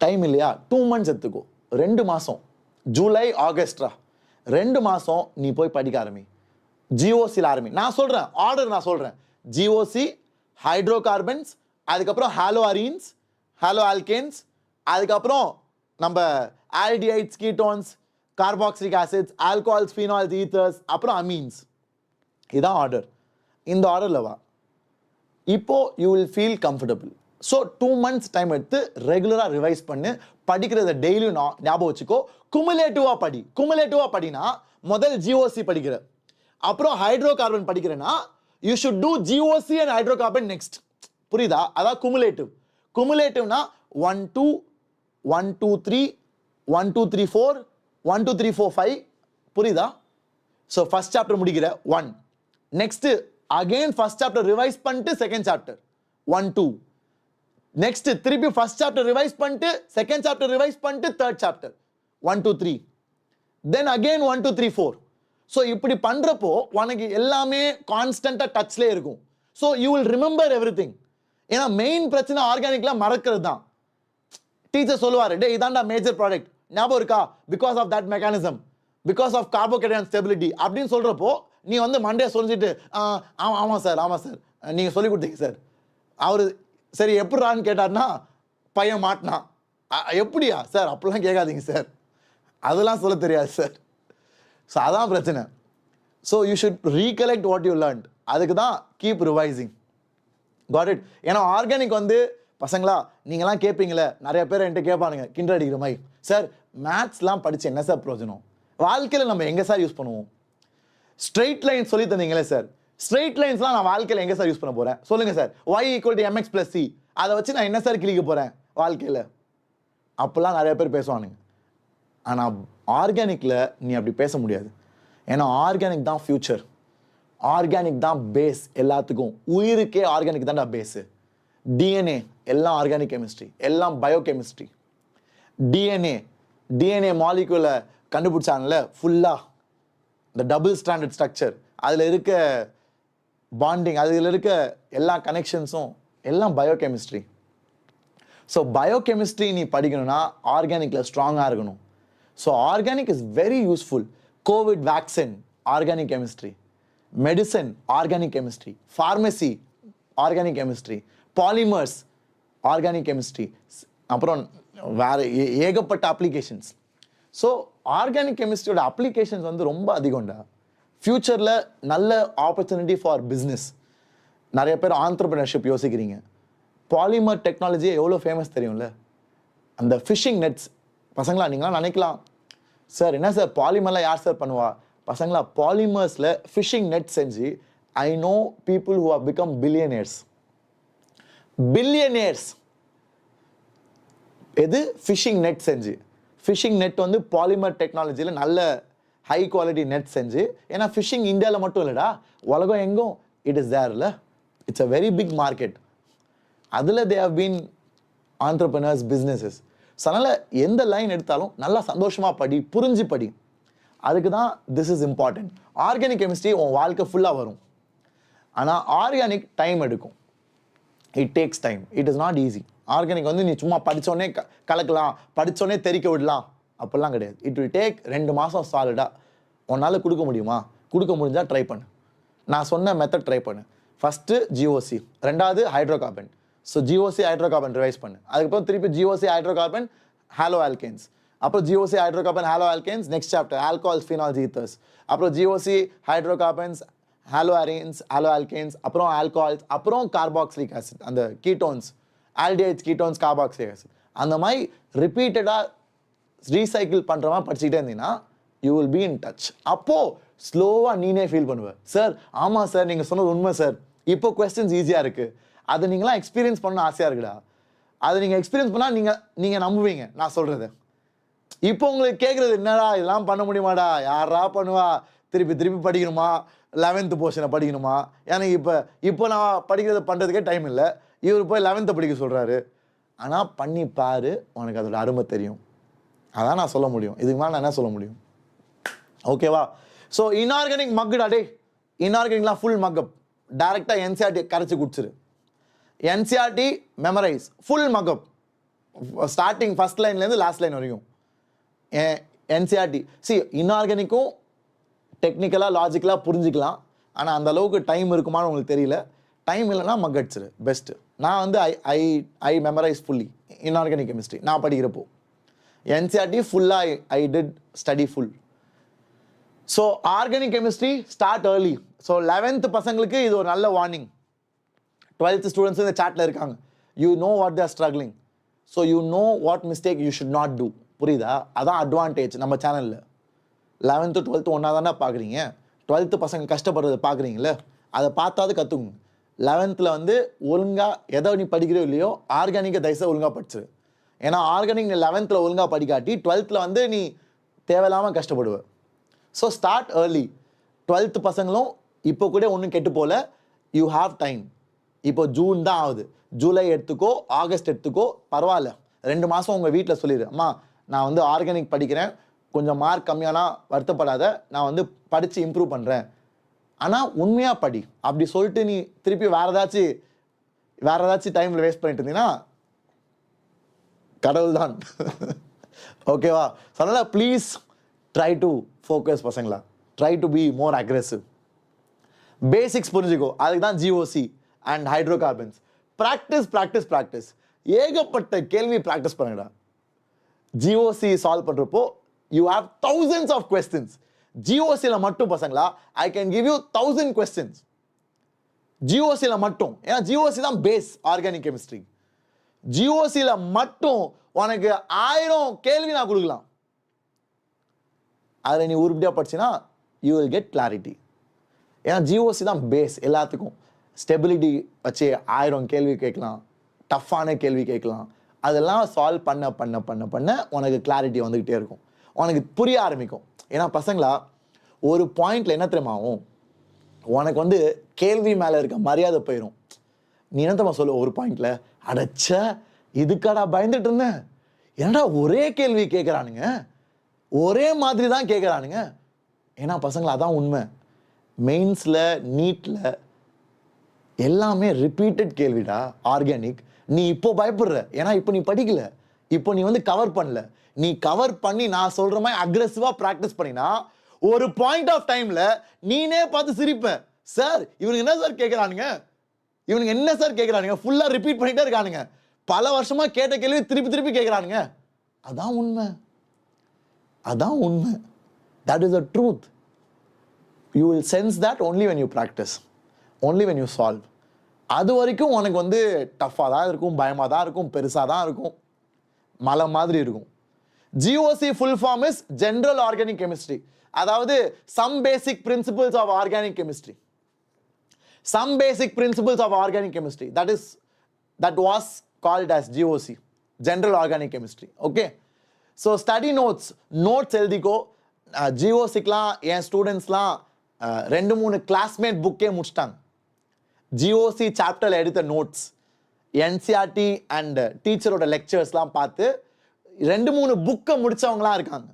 டைம் இல்லையா, 2 months எடுத்துக்கோ. 2 மாதம், ஜூலை ஆகஸ்டா 2 மாதம் நீ போய் படிக்க ஆரம்பி. ஜிஓசியில் ஆரம்பி. நான் சொல்கிறேன் ஆர்டர், நான் சொல்கிறேன் ஜிஓசி, ஹைட்ரோ கார்பன்ஸ், அதுக்கப்புறம் ஹாலோ அரீன்ஸ், ஹாலோ ஆல்கேன்ஸ், அதுக்கப்புறம் நம்ம aldehydes, ketones, carboxylic acids, alcohols, phenols, ethers, அப்புறம் அமீன்ஸ். இதான் ஆர்டர். இந்த ஆர்டரில் வா. இப்போ you will feel comfortable. So 2 months time எடுத்து ரெகுலராக ரிவைஸ் பண்ணு. படிக்கிறத டெய்லியும் ஞாபகம் வச்சுக்கோ. குமுலேட்டிவாக படினா முதல் ஜிஓசி படிக்கிற, அப்புறம் ஹைட்ரோகார்பன் படிக்கிறேன்னா you should do GOC and hydrocarbon next. புரியுதா? அதான் குமுலேட்டிவ். குமுலேட்டிவ்னா 1 2 1 2 3 1 2 3 4 1 2 3 4 5. புரியுதா? ஸோ ஃபர்ஸ்ட் சாப்டர் முடிக்கிற 1. Next again first chapter revise பண்ணிட்டு செகண்ட் சாப்டர் 1 2. நெக்ஸ்ட் திருப்பி ஃபர்ஸ்ட் சாப்டர் ரிவைஸ் பண்ணிட்டு செகண்ட் சாப்டர் ரிவைஸ் பண்ணிட்டு third chapter 1 2 3. Then again 1 2 3 4. So இப்படி பண்றப்போ உனக்கு எல்லாமே கான்ஸ்டன்டா டச்ல இருக்கும். So you will remember every thing. ஏன்னா மெயின் பிரச்சனை ஆர்கானிக்ல மறக்கிறது தான். டீச்சர் சொல்லுவாரு, டே இதான்டா மேஜர் ப்ராடக்ட், ஞாபகம் இருக்கா? Because of that mechanism, because of carbocation stability அப்படின்னு சொல்றப்போ நீ வந்து மண்டே சொல்லிட்டு ஆமா சார் நீங்க சொல்லி கொடுத்தீங்க சார். அவரு சரி எப்படிறான்னு கேட்டார்னா பையன் மாட்டினான். எப்படியா சார்? அப்படிலாம் கேட்காதீங்க சார், அதெல்லாம் சொல்ல தெரியாது சார். ஸோ அதான் பிரச்சனை. So you should recollect what you learnt. அதுக்கு தான் கீப் ரிவைசிங். Got it? ஏன்னா ஆர்கானிக் வந்து பசங்களா நீங்களாம் கேட்பீங்களே, நிறைய பேர் என்கிட்ட கேட்பானுங்க கிண்டல் அடிக்கிற மாதிரி, சார் மேத்ஸ்லாம் படிச்சு என்ன சார் பிரயோஜனம், வாழ்க்கையில் நம்ம எங்கே சார் யூஸ் பண்ணுவோம்? ஸ்ட்ரெயிட் லைன் சொல்லி தந்தீங்களே சார், ஸ்ட்ரெயிட் லைன்ஸ்லாம் நான் வாழ்க்கையில் எங்கே சார் யூஸ் பண்ண போகிறேன் சொல்லுங்கள் சார். y = mx + c, அதை வச்சு நான் என்ன சார் கிளிக்க போகிறேன் வாழ்க்கையில்? அப்போல்லாம் நிறைய பேர் பேசுவானுங்க. ஆனால் ஆர்கானிக்கில் நீ அப்படி பேச முடியாது. ஏன்னா ஆர்கானிக் தான் ஃபியூச்சர், ஆர்கானிக் தான் பேஸ் எல்லாத்துக்கும். உயிருக்கே ஆர்கானிக் தான்டா பேஸு. டிஎன்ஏ எல்லாம் ஆர்கானிக் கெமிஸ்ட்ரி, எல்லாம் பயோகெமிஸ்ட்ரி. டிஎன்ஏ மாலிகுலை கண்டுபிடிச்சாங்கல்ல ஃபுல்லாக, இந்த டபுள் ஸ்டாண்டர்ட் ஸ்ட்ரக்சர், அதில் இருக்க பாண்டிங், அதில் இருக்க எல்லா கனெக்ஷன்ஸும் எல்லாம் பயோகெமிஸ்ட்ரி. ஸோ பயோகெமிஸ்ட்ரி நீ படிக்கணும்னா ஆர்கானிக்கில் ஸ்ட்ராங்காக இருக்கணும். So organic is very useful. Covid vaccine organic chemistry, medicine organic chemistry, pharmacy organic chemistry, polymers organic chemistry, அப்புறம் வேறு ஏகப்பட்ட அப்ளிகேஷன்ஸ். ஸோ ஆர்கானிக் கெமிஸ்ட்ரியோட அப்ளிகேஷன்ஸ் வந்து ரொம்ப அதிகம்டா. ஃப்யூச்சரில் நல்ல ஆப்பர்ச்சுனிட்டி ஃபார் பிஸ்னஸ். நிறைய பேர் ஆண்டர்பிரினர்ஷிப் யோசிக்கிறீங்க. பாலிமர் டெக்னாலஜி எவ்வளோ ஃபேமஸ் தெரியும்ல? அந்த ஃபிஷிங் நெட்ஸ். பசங்களா நீங்களாம் நினைக்கலாம், சார் என்ன சார் பாலிமர்லாம் யார் சார் பண்ணுவா? பசங்களா பாலிமர்ஸில் ஃபிஷிங் நெட் செஞ்சு I know people who have become billionaires. எது? ஃபிஷிங் நெட் செஞ்சு. ஃபிஷிங் நெட் வந்து பாலிமர் டெக்னாலஜியில் நல்ல ஹை குவாலிட்டி நெட் செஞ்சு, ஏன்னா ஃபிஷிங் இந்தியாவில் மட்டும் இல்லைடா, உலகம் எங்கும் இட் இஸ் தேர்ல. It's a very big market. அதில் they have been entrepreneurs, businesses. So அதனால் எந்த லைன் எடுத்தாலும் நல்லா சந்தோஷமாக படி, புரிஞ்சு படி. அதுக்கு தான் this is important. Organic chemistry உன் வாழ்க்கை ஃபுல்லாக வரும். ஆனால் ஆர்கானிக் டைம் எடுக்கும். It takes time. It is not easy. Organic வந்து நீ சும்மா படித்தோடனே கலக்கலாம், படித்தோடனே தெறிக்க விடலாம், அப்படிலாம் கிடையாது. இட் வில் டேக் 2 மாதம் சாலிடாக. உன்னால் கொடுக்க முடியுமா? கொடுக்க முடிஞ்சால் ட்ரை பண்ணு. நான் சொன்ன மெத்தட் ட்ரை பண்ணு. ஃபஸ்ட்டு ஜிஓசி, ரெண்டாவது hydrocarbon. So GOC hydrocarbon revise பண்ணு. அதுக்கப்புறம் திருப்பி ஜிஓசி ஹைட்ரோகார்பன் ஹாலோ ஆல்கேன்ஸ், அப்புறம் GOC hydrocarbon halo alkanes next chapter alcohols phenols ethers, அப்புறம் GOC hydrocarbons halo arenes halo alkanes, அப்புறம் ஆல்கஹால்ஸ், அப்புறம் கார்பாக்சிலிக் ஆசிட், அந்த ketones, aldehydes, ketones, carboxylic acid. அந்த மாதிரி ரிப்பீட்டடாக ரீசைக்கிள் பண்ணுற மாதிரி படிச்சுக்கிட்டே இருந்தீங்கன்னா you will be in touch. அப்போது ஸ்லோவாக நீனே ஃபீல் பண்ணுவேன், சார் ஆமாம் சார் நீங்கள் சொன்னது உண்மை சார், இப்போ கொஸ்டின்ஸ் ஈஸியாக இருக்குது, அதை நீங்களாம் எக்ஸ்பீரியன்ஸ் பண்ண ஆசையாக இருக்குடா. அதை நீங்கள் எக்ஸ்பீரியன்ஸ் பண்ணால் நீங்கள் நம்புவீங்க நான் சொல்கிறது. இப்போ உங்களுக்கு கேட்குறது என்னடா இதெல்லாம் பண்ண முடியுமாடா, யாரா பண்ணுவா, திருப்பி படிக்கணுமா, 11th போர்ஷனை படிக்கணுமா? எனக்கு இப்போ நான் படிக்கிறத பண்ணுறதுக்கே டைம் இல்லை, இவர் போய் 11th படிக்க சொல்கிறாரு. ஆனால் பண்ணி பாரு, உனக்கு அதோட அருமை தெரியும். அதான் நான் சொல்ல முடியும். இதுக்கு மேலே நான் என்ன சொல்ல முடியும்? ஓகேவா? ஸோ இன்ஆர்கானிக் மக்குடா டே. இன்ஆர்கானிக்லாம் ஃபுல் மக்கப். டேரெக்டாக என்சிஆர்டி கரைச்சி குடிச்சிரு. NCERT memorise, full mug up, starting first லைன்லேருந்து லாஸ்ட் லைன் வரைக்கும் என்சிஆர்டி. இன்ஆர்கானிக்கும் டெக்னிக்கலாக லாஜிக்கலாக புரிஞ்சிக்கலாம், ஆனால் அந்த அளவுக்கு டைம் இருக்குமான்னு உங்களுக்கு தெரியல. டைம் இல்லைன்னா மக்கடிச்சிரு பெஸ்ட்டு. நான் வந்து ஐ மெமரைஸ் ஃபுல்லி இன்ஆர்கானிக் கெமிஸ்ட்ரி நான் படிக்கிறப்போ. என்சிஆர்டி ஃபுல்லாக I did study full. So organic chemistry start early. So 11th பசங்களுக்கு இது ஒரு நல்ல வார்னிங். 12th ஸ்டூடெண்ட்ஸ் இந்த சாட்டில் இருக்காங்க. You know what they're struggling. So you know what mistake you should not do. புரியுதா? அதான் அட்வான்டேஜ் நம்ம சேனலில். 11th 12th ஒன்றா தானே பார்க்குறீங்க. 12th பசங்க கஷ்டப்படுறத பார்க்குறீங்களே, அதை பார்த்தாவது கற்றுக்குங்க. 11th வந்து ஒழுங்காக எதை நீ படிக்கிறோ இல்லையோ ஆர்கானிக்கை தயவுசெய்து ஒழுங்காக படிச்சிரு. ஏன்னா ஆர்கானிக் நீ 11th ஒழுங்காக படிக்காட்டி 12th வந்து நீ தேவையில்லாமல் கஷ்டப்படுவ. So start early. 12th பசங்களும் இப்போ கூட ஒன்றும் கெட்டு போல, யூ ஹாவ் டைம். இப்போ ஜூன் தான் ஆகுது, ஜூலை எடுத்துக்கோ, ஆகஸ்ட் எடுத்துக்கோ, பரவாயில்ல. 2 மாதம் உங்கள் வீட்டில் சொல்லிடு, அம்மா நான் வந்து ஆர்கானிக் படிக்கிறேன், கொஞ்சம் மார்க் கம்மியானா வருத்தப்படாத, நான் வந்து படித்து இம்ப்ரூவ் பண்ணுறேன், ஆனால் உண்மையாக படி. அப்படி சொல்லிட்டு நீ திருப்பி வேறு ஏதாச்சும் டைமில் வேஸ்ட் பண்ணிட்டு இருந்தீங்கன்னா கடவுள் தான். ஓகேவா? அதனால் ப்ளீஸ் ட்ரை டு ஃபோக்கஸ் பசங்களா, try to be more aggressive. Basics புரிஞ்சுக்கோ, அதுக்கு தான் GOC and hydro carbons. Practice ஏகப்பட்ட கேள்வி ப்ராக்டிஸ் பண்ணுங்கடா. ஜிஓசி சால்வ் பண்ணுறப்போ you have thousands of questions. ஜிஓசியில் மட்டும் பசங்களா I can give you 1000 questions. ஜிஓசியில் மட்டும், ஏன்னா ஜிஓசி தான் பேஸ் ஆர்கானிக் கெமிஸ்ட்ரி. ஜிஓசியில் மட்டும் உனக்கு 1000 கேள்வி நான் கொடுக்கலாம். அதில் நீ உருப்படியாக படிச்சினா யூ வில் கெட் கிளாரிட்டி. ஏன்னா ஜிஓசி தான் பேஸ் எல்லாத்துக்கும். ஸ்டெபிலிட்டி வச்சு 1000 கேள்வி கேட்கலாம், டஃப்பான கேள்வி கேட்கலாம். அதெல்லாம் சால்வ் பண்ண பண்ண பண்ண பண்ண உனக்கு கிளாரிட்டி வந்துக்கிட்டே இருக்கும், உனக்கு புரிய ஆரம்பிக்கும். ஏன்னா பசங்களா ஒரு பாயிண்டில் என்ன தெரியுமா ஆகும், உனக்கு வந்து கேள்வி மேலே இருக்க மரியாதை போயிடும். நீ என்ன தெரியுமா சொல்ல ஒரு பாயிண்டில், அடைச்ச இதுக்காடா பயந்துட்டு இருந்தேன், ஏன்னா ஒரே கேள்வி கேட்குறானுங்க, ஒரே மாதிரி தான் கேட்குறானுங்க. ஏன்னா பசங்களா அதான் உண்மை. மெயின்ஸில் நீட்டில் எல்லாமே ரிப்பீட்டட் கேள்விடா ஆர்கானிக். நீ இப்போ பயப்படுற, ஏன்னா இப்போ நீ படிக்கல, இப்போ நீ வந்து கவர் பண்ணல. நீ கவர் பண்ணி நான் சொல்கிற மாதிரி அக்ரெசிவாக ப்ராக்டிஸ் பண்ணினா ஒரு பாயிண்ட் ஆஃப் டைமில் நீனே பார்த்து சிரிப்ப, சார் இவனுக்கு என்ன சார் கேட்குறானுங்க, ஃபுல்லாக ரிப்பீட் பண்ணிட்டே இருக்கானுங்க, பல வருஷமாக கேட்ட கேள்வி திருப்பி கேட்குறானுங்க. அதான் உண்மை. That is the truth. You will sense that only when you practice, only when you solve. அது வரைக்கும் உனக்கு வந்து டஃப்பாக தான் இருக்கும், பயமாக தான் இருக்கும், பெருசாக தான் இருக்கும், மலை மாதிரி இருக்கும். GOC full form is general organic chemistry. அதாவது some basic principles of organic chemistry. That was called as GOC, General Organic Chemistry. Okay. So study notes எழுதிக்கோ. ஜிஓசிக்கெலாம் N ஸ்டூடெண்ட்ஸ்லாம் 2-3 classmate புக்கே முடிச்சிட்டாங்க. ஜிஓசி சாப்டரில் எடுத்த நோட்ஸ், என்சிஆர்டி அண்ட் டீச்சரோட லெக்சர்ஸ்லாம் பார்த்து 2-3 புக்கை முடித்தவங்களாம் இருக்காங்க.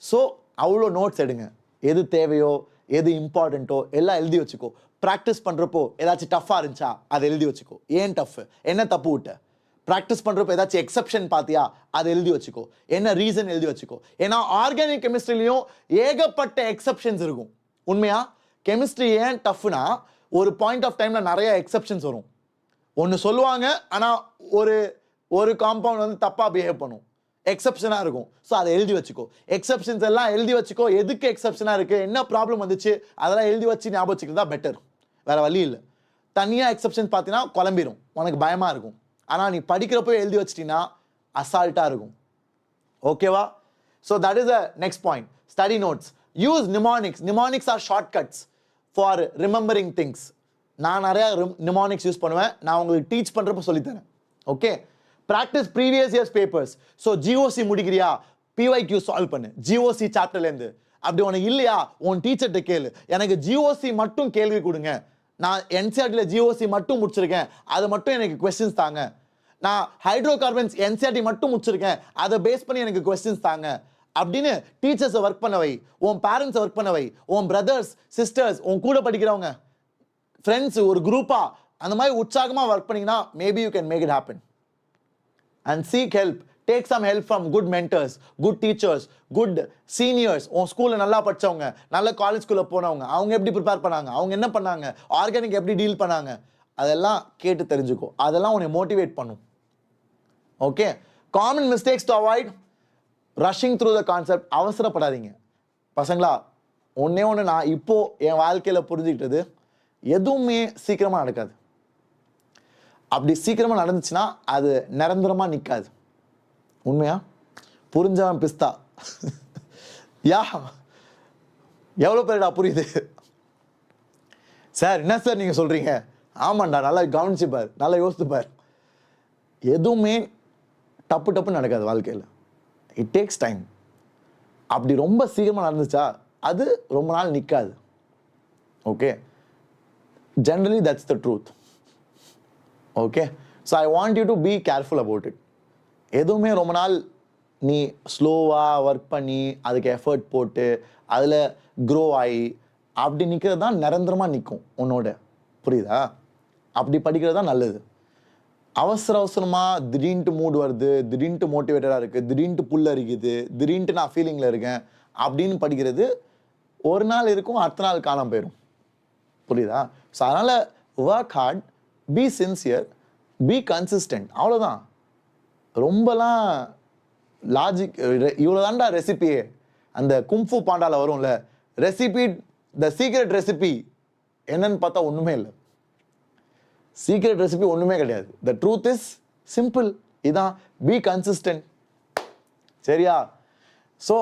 So அவ்வளோ notes எடுங்க. எது தேவையோ எது இம்பார்ட்டண்ட்டோ எல்லாம் எழுதி வச்சுக்கோ. ப்ராக்டிஸ் பண்ணுறப்போ ஏதாச்சும் டஃப்பாக இருந்துச்சா அதை எழுதி வச்சுக்கோ. ஏன் டஃப்பு, என்ன தப்பு விட்ட, ப்ராக்டிஸ் பண்ணுறப்போ ஏதாச்சும் எக்ஸப்ஷன் பார்த்தியா அதை எழுதி வச்சுக்கோ, என்ன ரீசன் எழுதி வச்சுக்கோ. ஏன்னா ஆர்கானிக் கெமிஸ்ட்ரிலையும் ஏகப்பட்ட எக்ஸப்ஷன்ஸ் இருக்கும். உண்மையா கெமிஸ்ட்ரி ஏன் டஃப்னா ஒரு பாயிண்ட் ஆஃப் டைமில் நிறைய எக்ஸப்ஷன்ஸ் வரும். ஒன்று சொல்லுவாங்க, ஆனால் ஒரு காம்பவுண்ட் வந்து தப்பாக பிஹேவ் பண்ணும், எக்ஸப்ஷனாக இருக்கும். ஸோ அதை எழுதி வச்சுக்கோ. எக்ஸப்ஷன்ஸ் எல்லாம் எழுதி வச்சுக்கோ. எதுக்கு எக்ஸப்ஷனாக இருக்குது, என்ன ப்ராப்ளம் வந்துச்சு, அதெல்லாம் எழுதி வச்சு ஞாபகம் வச்சுக்கிறது தான் பெட்டர். வேறு வழி இல்லை. தனியாக எக்ஸப்ஷன் பார்த்தீங்கன்னா குழம்பிடும், உனக்கு பயமாக இருக்கும். ஆனால் நீ படிக்கிறப்போ எழுதி வச்சிட்டிங்கன்னா அசால்ட்டாக இருக்கும். ஓகேவா? So that is the next point. Study notes. Use mnemonics. Mnemonics are shortcuts for remembering things. நான் நிறையா நிமானிக்ஸ் யூஸ் பண்ணுவேன், நான் உங்களுக்கு டீச் பண்ணுறப்போ சொல்லித்தரேன். Okay. Practice previous years papers. So GOC முடிக்கிறியா, பிஒய்க்யூ சால்வ் பண்ணு ஜிஓசி சாப்டர்லேருந்து. அப்படி உனக்கு இல்லையா உன் டீச்சர்கிட்ட கேளு, எனக்கு ஜிஓசி மட்டும் கேள்வி கொடுங்க, நான் என்சிஆர்டியில் ஜிஓசி மட்டும் முடிச்சிருக்கேன், அது மட்டும் எனக்கு கொஸ்டின்ஸ் தாங்க. நான் ஹைட்ரோ கார்பன்ஸ் என்சிஆர்டி மட்டும் முடிச்சிருக்கேன், அதை பேஸ் பண்ணி எனக்கு கொஸ்டின்ஸ் தாங்க அப்படின்னு டீச்சர்ஸை ஒர்க் பண்ண வை, உன் பேரண்ட்ஸை ஒர்க் பண்ண வை, உன் பிரதர்ஸ் சிஸ்டர்ஸ், உன் கூட படிக்கிறவங்க ஃப்ரெண்ட்ஸ் ஒரு குரூப்பாக அந்த மாதிரி உற்சாகமாக ஒர்க் பண்ணிங்கன்னா maybe you can make it happen. And seek help. Take some help from good mentors, good teachers, good seniors. உன் ஸ்கூலில் நல்லா படித்தவங்க, நல்ல காலேஜ் ஸ்கூலில் போனவங்க, அவங்க எப்படி ப்ரிப்பேர் பண்ணாங்க, அவங்க என்ன பண்ணாங்க, ஆர்கானிக் எப்படி டீல் பண்ணாங்க, அதெல்லாம் கேட்டு தெரிஞ்சுக்கோ. அதெல்லாம் உன்னை மோட்டிவேட் பண்ணும். Okay. Common mistakes to avoid. Rushing through the concept. அவசரப்படாதீங்க பசங்களா. ஒன்றே ஒன்று நான் இப்போது என் வாழ்க்கையில் புரிஞ்சுக்கிட்டது, எதுவுமே சீக்கிரமாக நடக்காது. அப்படி சீக்கிரமாக நடந்துச்சுன்னா அது நிரந்தரமாக நிற்காது. உண்மையா? புரிஞ்சவன் பிஸ்தா. யா எவ்வளோ பேருடா புரியுது? சார் என்ன சார் நீங்கள் சொல்கிறீங்க? ஆமாண்டா, நல்லா கவனிச்சுப்பார், நல்லா யோசித்துப்பார். எதுவுமே டப்பு டப்பு நடக்காது வாழ்க்கையில். It takes time. அப்படி ரொம்ப சீக்கிரமாக நடந்துச்சா அது ரொம்ப நாள் நிற்காது. Okay, generally that's the truth. Okay, so I want you to be careful about it. எதுவுமே ரொம்ப நாள் நீ ஸ்லோவாக ஒர்க் பண்ணி அதுக்கு எஃபர்ட் போட்டு அதில் க்ரோ ஆகி அப்படி நிற்கிறது தான் நிரந்தரமாக நிற்கும் உன்னோட. புரியுதா? அப்படி படிக்கிறது தான் நல்லது. அவசரமாக திடீர்னு மூட் வருது, திடீர்னு மோட்டிவேட்டடாக இருக்குது, திடீர்னு புல் அரிக்குது, திடீர்னு நான் ஃபீலிங்கில் இருக்கேன் அப்படின்னு படிக்கிறது ஒரு நாள் இருக்கும், அடுத்த நாள் காணாமல் போயிடும். புரியுதா? ஸோ அதனால் work hard, B sincere, be consistent, அவ்வளோதான். ரொம்பலாம் லாஜிக் இவ்வளோதான்டா ரெசிபியே. அந்த கும்ஃபு பாண்டாவில் வரும்ல ரெசிபி, த சீக்ரெட் ரெசிபி என்னன்னு பார்த்தா ஒன்றுமே இல்லை. சீக்ரெட் ரெசிபி ஒன்றுமே கிடையாது. The truth is simple. இதான், பி கன்சிஸ்டன்ட். சரியா? ஸோ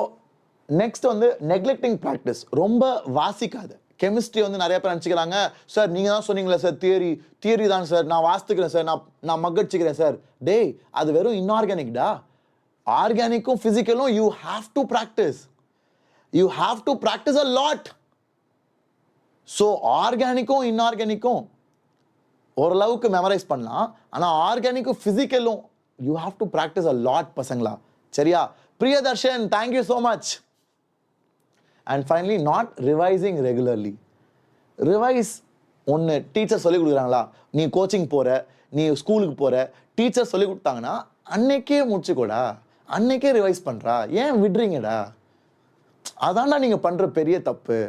நெக்ஸ்ட் வந்து நெக்லெக்டிங் ப்ராக்டிஸ். ரொம்ப வாசிக்காது. கெமிஸ்ட்ரி வந்து நிறைய பேர் நினச்சிக்கிறாங்க, சார் நீங்கள் தான் சொன்னீங்களே சார் தியரி தான் சார், நான் வாசித்துக்கிறேன் சார், நான் மக்கடிச்சுக்கிறேன் சார். டேய், அது வெறும் இன்ஆர்கானிக்டா. ஆர்கானிக்கும் ஃபிசிக்கலும் you have to practice. You have to practice a lot. So ஆர்கானிக்கும் இன்ஆர்கானிக்கும் ஓரளவுக்கு மெமரைஸ் பண்ணலாம். ஆனால் ஆர்கானிக்கும் ஃபிசிக்கலும் you have to practice a lot பசங்களா. சரியா? Priyadarshan, thank you so much. And finally, not revising regularly. Revise ஒன்று டீச்சர் சொல்லிக் கொடுக்குறாங்களா, நீ கோச்சிங் போகிற, நீ ஸ்கூலுக்கு போகிற, டீச்சர் சொல்லிக் கொடுத்தாங்கன்னா அன்னைக்கே முடிச்சுக்கோடா, அன்னைக்கே ரிவைஸ் பண்ணுறா. ஏன் விடுறீங்கடா? அதான்டா நீங்கள் பண்ணுற பெரிய தப்பு.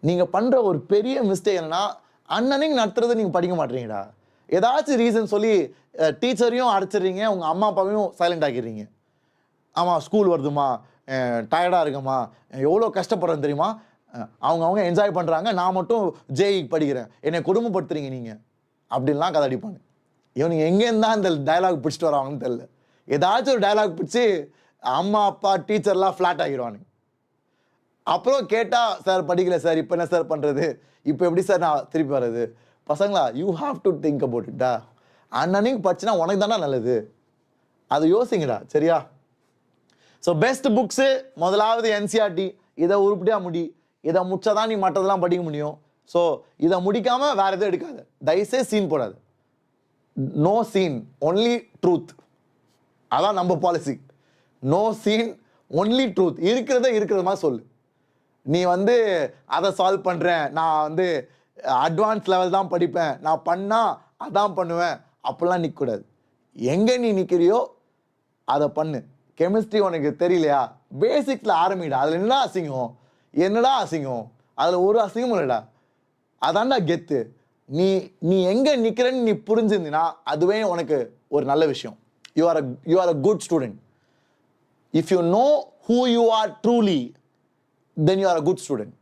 நீங்கள் பண்ணுற ஒரு பெரிய மிஸ்டேக் என்னன்னா, அன்னன்னைக்கு நடத்துறது நீங்கள் படிக்க மாட்டீங்கடா. ஏதாச்சும் ரீசன் சொல்லி டீச்சரையும் அடைச்சிடுறீங்க, உங்கள் அம்மா அப்பாவையும் சைலண்ட் ஆக்கிடுறீங்க. ஆமாம், ஸ்கூல் வருதுமா, டயர்டாக இருக்கம்மா, எவ்வளோ கஷ்டப்படுறேன்னு தெரியுமா, அவங்க என்ஜாய் பண்ணுறாங்க, நான் மட்டும் ஜேஇ படிக்கிறேன், என்னை குடும்பப்படுத்துறீங்க நீங்கள் அப்படின்லாம் கதை அடிப்பாங்க. இவனுங்க எங்கேருந்து தான் இந்த டைலாக் பிடிச்சிட்டு வராங்கன்னு தெரியல. ஏதாச்சும் ஒரு டைலாக் பிடிச்சி அம்மா அப்பா டீச்சர்லாம் ஃப்ளாட் ஆகிடுவானுங்க. அப்புறம் கேட்டால், சார் படிக்கல சார், இப்போ என்ன சார் பண்ணுறது, இப்போ எப்படி சார் நான் திருப்பி வர்றது? பசங்களா, you have to think about இட்டா. அன்னன்னைக்கு படிச்சுனா உனக்கு தானே நல்லது. அது யோசிங்கடா. சரியா? ஸோ பெஸ்ட் புக்ஸு, முதலாவது என்சிஆர்டி. இதை உருப்படியாக முடி. இதை முடிச்சாதான் நீ மற்றதெல்லாம் படிக்க முடியும். ஸோ இதை முடிக்காமல் வேறு எதுவும் எடுக்காது. தயவுசே சீன் போடாது. No scene, only truth. அதான் நம்ம policy. No scene, only truth. இருக்கிறத மாதிரி சொல்லு. நீ வந்து அதை சால்வ் பண்ணுறேன், நான் வந்து அட்வான்ஸ் லெவல் தான் படிப்பேன், நான் பண்ணால் அதான் பண்ணுவேன், அப்படிலாம் நிற்கக்கூடாது. எங்கே நீ நிற்கிறியோ அதை பண்ணு. கெமிஸ்ட்ரி உனக்கு தெரியலையா, பேசிக்ஸில் ஆரம்பிடா. அதில் என்னடா அசிங்கம்? அதில் ஒரு அசிங்கமும் இல்லைடா. அதான்டா கெத்து. நீ எங்கே நிற்கிறேன்னு நீ புரிஞ்சிருந்தீன்னா அதுவே உனக்கு ஒரு நல்ல விஷயம். You are a good student. If you know who you are truly, then you are a good student.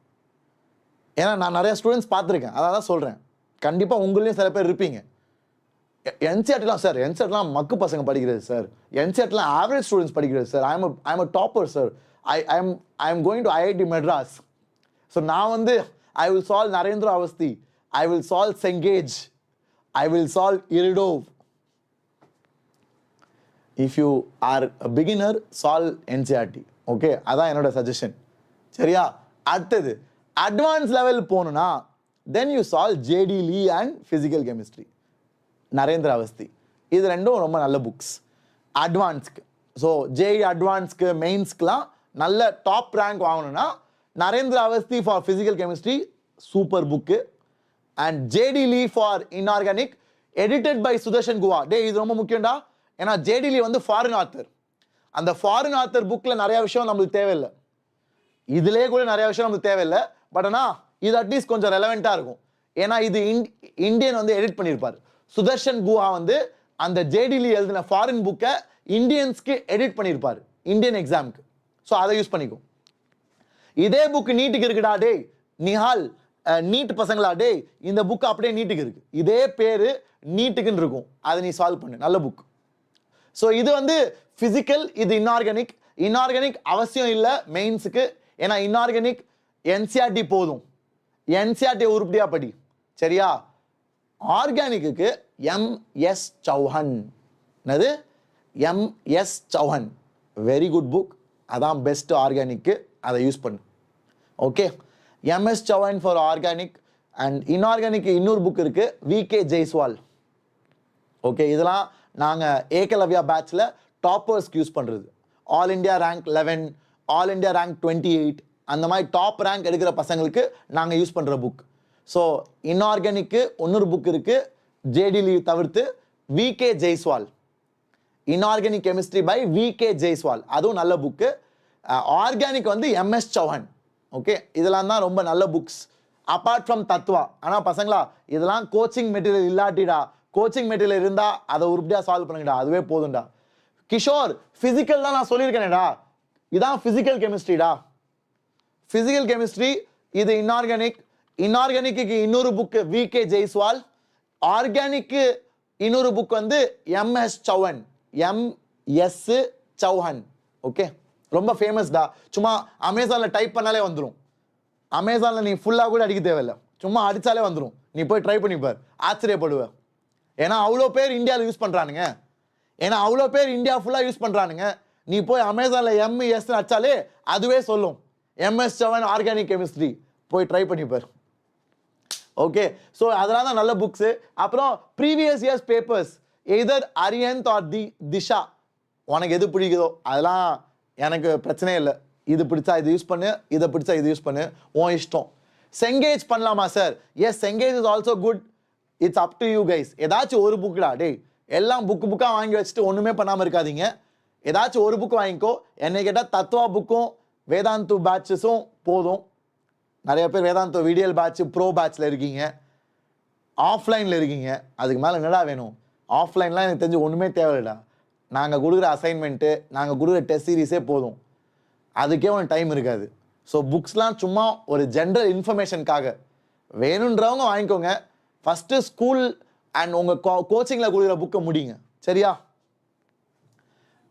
ஏன்னா நான் நிறைய ஸ்டூடெண்ட்ஸ் பார்த்துருக்கேன், அதான் சொல்கிறேன். கண்டிப்பாக உங்களையும் சில பேர் இருப்பீங்க. என்சிஆர்டிலாம் சார், என்சிஆர்டிலாம் மக்கு பசங்க படிக்கிறது சார், என்சிஆர்டிலாம் ஆவரேஜ் ஸ்டூடெண்ட்ஸ் படிக்கிறது sir, I'm a topper sir, I am going to IIT Madras. So நான் வந்து I will solve Narendra Awasthi, I will solve Cengage, I will solve Irodov. If you are a beginner, solve NCERT. Okay, அதான் என்னோட suggestion. சரியா? அடுத்தது advance level போகணுன்னா then you solve JD Lee and physical chemistry, Narendra Awasthi. இது ரெண்டும் ரொம்ப நல்ல புக்ஸ் அட்வான்ஸ்க்கு. ஸோ ஜேஇ அட்வான்ஸ்க்கு, மெயின்ஸ்க்குலாம் நல்ல டாப் ரேங்க் வாங்கணும்னா Narendra Awasthi for physical chemistry super book. And JD Lee for inorganic, edited by Sudarshan Guha. இது ரொம்ப முக்கியம்டா. ஏன்னா ஜேடி லீ வந்து ஃபாரின் ஆத்தர். அந்த ஃபாரின் ஆத்தர் புக்கில் நிறைய விஷயம் நம்மளுக்கு தேவையில்லை, இதுலேயே கூட நிறைய விஷயம் நம்மளுக்கு தேவையில்லை. பட் ஆனால் இது அட்லீஸ்ட் கொஞ்சம் ரெலவெண்ட்டாக இருக்கும். ஏன்னா இது இந்தியன் வந்து எடிட் பண்ணியிருப்பார். சுதர்ஷன் குஹா வந்து அந்த ஜேடிலி எழுதின ஃபாரின் புக்கை இந்தியன்ஸ்க்கு எடிட் பண்ணியிருப்பார், இந்தியன் எக்ஸாமுக்கு. ஸோ அதை யூஸ் பண்ணிக்கும். இதே புக்கு நீட்டுக்கு இருக்குடா டேய், நிஹால் நீட் பசங்களா டேய், இந்த புக்கு அப்படியே நீட்டுக்கு இருக்கு, இதே பேரு நீட்டுக்குன்னு இருக்கும், அதை நீ சால்வ் பண்ணு, நல்ல புக். ஸோ இது வந்து ஃபிசிக்கல், இது இன்ஆர்கானிக். இன்ஆர்கானிக் அவசியம் இல்லை மெயின்ஸுக்கு, ஏன்னா இன்ஆர்கானிக் என்சிஆர்டி போதும். என்சிஆர்டி உருப்படியா படி. சரியா? ஆர்கானிக்கு எம்.எஸ். சௌஹன். என்னது? M S. Chauhan. Very good book. அதான் பெஸ்ட் ஆர்கானிக்கு. அதை யூஸ் பண்ணு. Okay, M S. Chauhan for organic. And inorganic இன்னொரு புக் இருக்கு, வி.கே. ஜெய்ஸ்வால். ஓகே, இதெல்லாம் நாங்கள் ஏகலவ்யா பேட்சில் டாப்பர்ஸ்க்கு யூஸ் பண்ணுறது. All India rank 11, all India rank 28, அந்த மாதிரி டாப் ரேங்க் எடுக்கிற பசங்களுக்கு நாங்கள் யூஸ் பண்ணுற புக். ஸோ இன்ஆர்கானிக்கு இன்னொரு புக் இருக்குது, ஜேடி லீவ் தவிர்த்து, VK. Jaiswal. Inorganic chemistry by VK. Jaiswal, அதுவும் நல்ல புக்கு. ஆர்கானிக் வந்து எம்.எஸ். சௌஹன். ஓகே, இதெல்லாம் தான் ரொம்ப நல்ல புக்ஸ் அப்பார்ட் ஃப்ரம் தத்வா. ஆனால் பசங்களா, இதெல்லாம் கோச்சிங் மெட்டீரியல் இல்லாட்டிடா, கோச்சிங் மெட்டீரியல் இருந்தால் அதை உருப்படியாக சால்வ் பண்ணுங்கடா, அதுவே போதும்டா. கிஷோர், ஃபிசிக்கல் தான் நான் சொல்லியிருக்கேனேடா, இதான் ஃபிசிக்கல் கெமிஸ்ட்ரிடா. ஃபிசிக்கல் கெமிஸ்ட்ரி இது இன்ஆர்கானிக். இன்ஆர்கானிக்கு இன்னொரு புக்கு வி.கே. ஜெய்ஸ்வால். ஆர்கானிக்கு இன்னொரு புக் வந்து MS. Chauhan. MS. Chauhan. Okay, ரொம்ப ஃபேமஸ்டா. சும்மா அமேசானில் டைப் பண்ணாலே வந்துடும். அமேசானில் நீ ஃபுல்லாக கூட அடிக்க தேவையில்லை, சும்மா அடித்தாலே வந்துடும். நீ போய் ட்ரை பண்ணிப்பார், ஆச்சரியப்படுவேன். ஏன்னா அவ்வளோ பேர் இந்தியாவில் யூஸ் பண்ணுறானுங்க. அவ்வளோ பேர் இந்தியா ஃபுல்லாக யூஸ் பண்ணுறானுங்க. நீ போய் அமேசானில் எம்.எஸ். அடிச்சாலே அதுவே சொல்லும், எம்.எஸ். Chauhan organic chemistry. போய் ட்ரை பண்ணிப்பார். ஓகே, ஸோ அதெல்லாம் தான் நல்ல புக்ஸு. அப்புறம் previous years papers, either Arihant or Disha, உனக்கு எது பிடிக்குதோ அதெல்லாம் எனக்கு பிரச்சனையே இல்லை. இது பிடிச்சா இது யூஸ் பண்ணு, இதை பிடிச்சா இது யூஸ் பண்ணு, உன் இஷ்டம். செங்கேஜ் பண்ணலாமா sir? Yes, Cengage is also good. It's up to you guys. ஏதாச்சும் ஒரு புக்குடா டேய், எல்லாம் புக்காக வாங்கி வச்சுட்டு ஒன்றுமே பண்ணாமல் இருக்காதீங்க. ஏதாச்சும் ஒரு புக் வாங்கிக்கோ. என்னை கேட்டால் தத்வா புக்கும் வேதாந்து பேட்சஸும் போதும். நிறைய பேர் வேதாந்தோ விடியல் பேட்ச், ப்ரோ பேட்சில் இருக்கீங்க, ஆஃப்லைனில் இருக்கீங்க. அதுக்கு மேலே என்னடா வேணும்? ஆஃப்லைன்லாம் எனக்கு தெரிஞ்சு ஒன்றுமே தேவையில்லடா. நாங்கள் கொடுக்குற அசைன்மெண்ட்டு, நாங்கள் கொடுக்குற டெஸ்ட் சீரீஸே போதும். அதுக்கே ஒன்று டைம் இருக்காது. ஸோ புக்ஸ்லாம் சும்மா ஒரு ஜென்ரல் இன்ஃபர்மேஷனுக்காக, வேணுன்றவங்க வாங்கிக்கோங்க. ஃபஸ்ட்டு ஸ்கூல் அண்ட் உங்கள் கோச்சிங்கில் கொடுக்குற புக்கை முடிங்க. சரியா?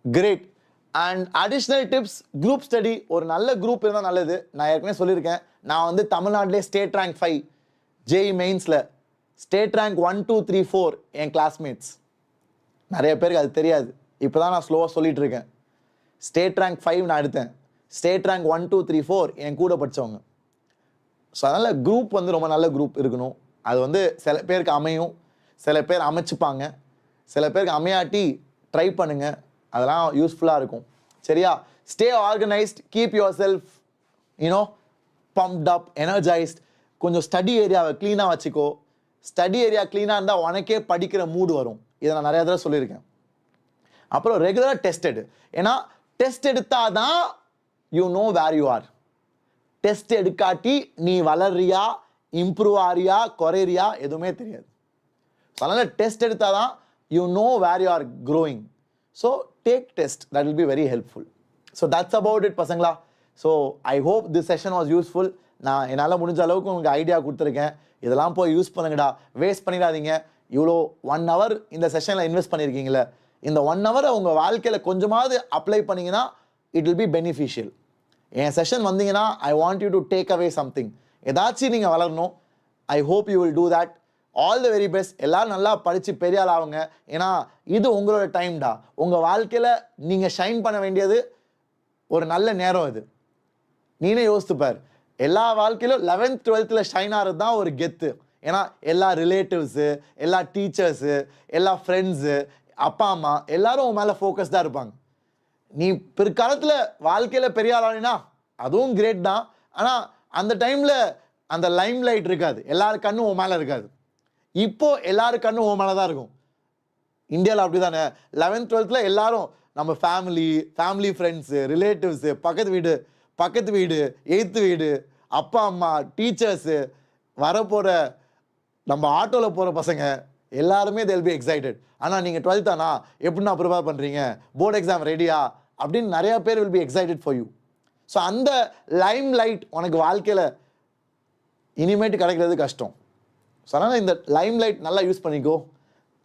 Great. And additional tips, group study. ஒரு நல்ல குரூப் இருந்தால் நல்லது. நான் ஏற்கனவே சொல்லியிருக்கேன், நான் வந்து தமிழ்நாட்டிலே ஸ்டேட் ரேங்க் 5 ஜேஇ மெயின்ஸில், ஸ்டேட் ரேங்க் 1, 2, 3, 4 என் கிளாஸ்மேட்ஸ். நிறைய பேருக்கு அது தெரியாது. இப்போ தான் நான் ஸ்லோவாக சொல்லிட்டு இருக்கேன். ஸ்டேட் ரேங்க் 5 நான் எடுத்தேன். ஸ்டேட் ரேங்க் 1, 2, 3, 4 என் கூட படித்தவங்க. ஸோ அதனால் குரூப் வந்து ரொம்ப நல்ல குரூப் இருக்கணும். அது வந்து சில பேருக்கு அமையும், சில பேர் அமைச்சுப்பாங்க, சில பேருக்கு அமையாட்டி ட்ரை பண்ணுங்க, அதெல்லாம் யூஸ்ஃபுல்லாக இருக்கும். சரியா? Stay organised, keep your self pumped up, energised. கொஞ்சம் ஸ்டடி ஏரியாவை க்ளீனாக வச்சுக்கோ. ஸ்டடி ஏரியா க்ளீனாக இருந்தால் உனக்கே படிக்கிற மூடு வரும். இதை நான் நிறையா தடவை சொல்லியிருக்கேன். அப்புறம் ரெகுலராக டெஸ்ட் எடு. ஏன்னா டெஸ்ட் எடுத்தால் தான் you know where you are. Test எடுக்காட்டி நீ வளர்றியா, இம்ப்ரூவ் ஆறியா, குறையிறியா, எதுவுமே தெரியாது. அதனால் டெஸ்ட் எடுத்தால் தான் you know where you are growing. So take test, that will be very helpful. So that's about it பசங்களா. So I hope this session was useful. நான் என்னால் முடிஞ்ச அளவுக்கு உங்களுக்கு ஐடியா கொடுத்துருக்கேன். இதெல்லாம் போய் யூஸ் பண்ணுங்கடா, வேஸ்ட் பண்ணிடாதீங்க. இவ்வளோ 1 hour இந்த செஷனில் இன்வெஸ்ட் பண்ணியிருக்கீங்களே, இந்த 1 hour உங்கள் வாழ்க்கையில் கொஞ்சமாவது அப்ளை பண்ணிங்கன்னா இட் வில் பி பெனிஃபிஷியல். என் செஷன் வந்தீங்கன்னா I want you to take away something. ஏதாச்சும் நீங்கள் வளரணும். I hope you will do that. All the very best. எல்லோரும் நல்லா படித்து பெரிய ஆள் ஆகுங்க. ஏன்னா இது உங்களோட டைம்டா. உங்கள் வாழ்க்கையில் நீங்கள் ஷைன் பண்ண வேண்டியது ஒரு நல்ல நேரம். இது நீனே யோசித்துப்பார். எல்லா வாழ்க்கையிலும் 11th 12th ஷைன் ஆகிறது தான் ஒரு கெத்து. ஏன்னா எல்லா ரிலேட்டிவ்ஸு, எல்லா டீச்சர்ஸு, எல்லா ஃப்ரெண்ட்ஸு, அப்பா அம்மா எல்லாரும் உன் மேலே ஃபோக்கஸ்டாக இருப்பாங்க. நீ பிற்காலத்தில் வாழ்க்கையில் பெரிய ஆளானா அதுவும் கிரேட் தான். ஆனால் அந்த டைமில் அந்த லைம் லைட் இருக்காது, எல்லாரு கண்ணும் உன் மேலே இருக்காது. இப்போ எல்லாரு கண்ணும் உன் மேலே தான் இருக்கும். இந்தியாவில் அப்படி தானே. 11th 12th எல்லாரும் நம்ம ஃபேமிலி ஃப்ரெண்ட்ஸு, ரிலேட்டிவ்ஸு, பக்கத்து வீடு, எய்த்து வீடு, அப்பா அம்மா, டீச்சர்ஸு, வரப்போகிற நம்ம ஆட்டோவில் போகிற பசங்க எல்லாருமே they'll be excited. ஆனால் நீங்கள் 12th ஆனா எப்படின்னா ப்ரிப்பேர் பண்ணுறீங்க, போர்டு எக்ஸாம் ரெடியா அப்படின்னு நிறையா பேர் will be excited for you. So அந்த லைம் லைட் உனக்கு வாழ்க்கையில் இனிமேட்டு கிடைக்கிறது கஷ்டம். ஸோ அதனால் இந்த லைம் லைட் நல்லா யூஸ் பண்ணிக்கோ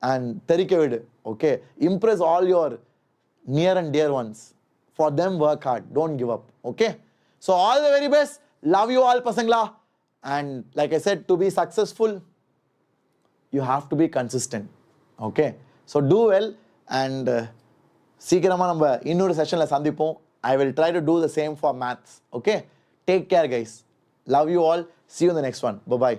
அண்ட் தெரிக்க விடு. Okay, Impress all your near and dear once. For them work hard, don't give up. Okay, so all the very best. Love you all பசங்களா. And like I said, to be successful you have to be consistent. Okay, so do well. And சீக்கிரமா நம்ம இன்னொரு செஷன்ல சந்திப்போம். I will try to do the same for maths. Okay, take care guys, love you all, see you in the next one. Bye bye.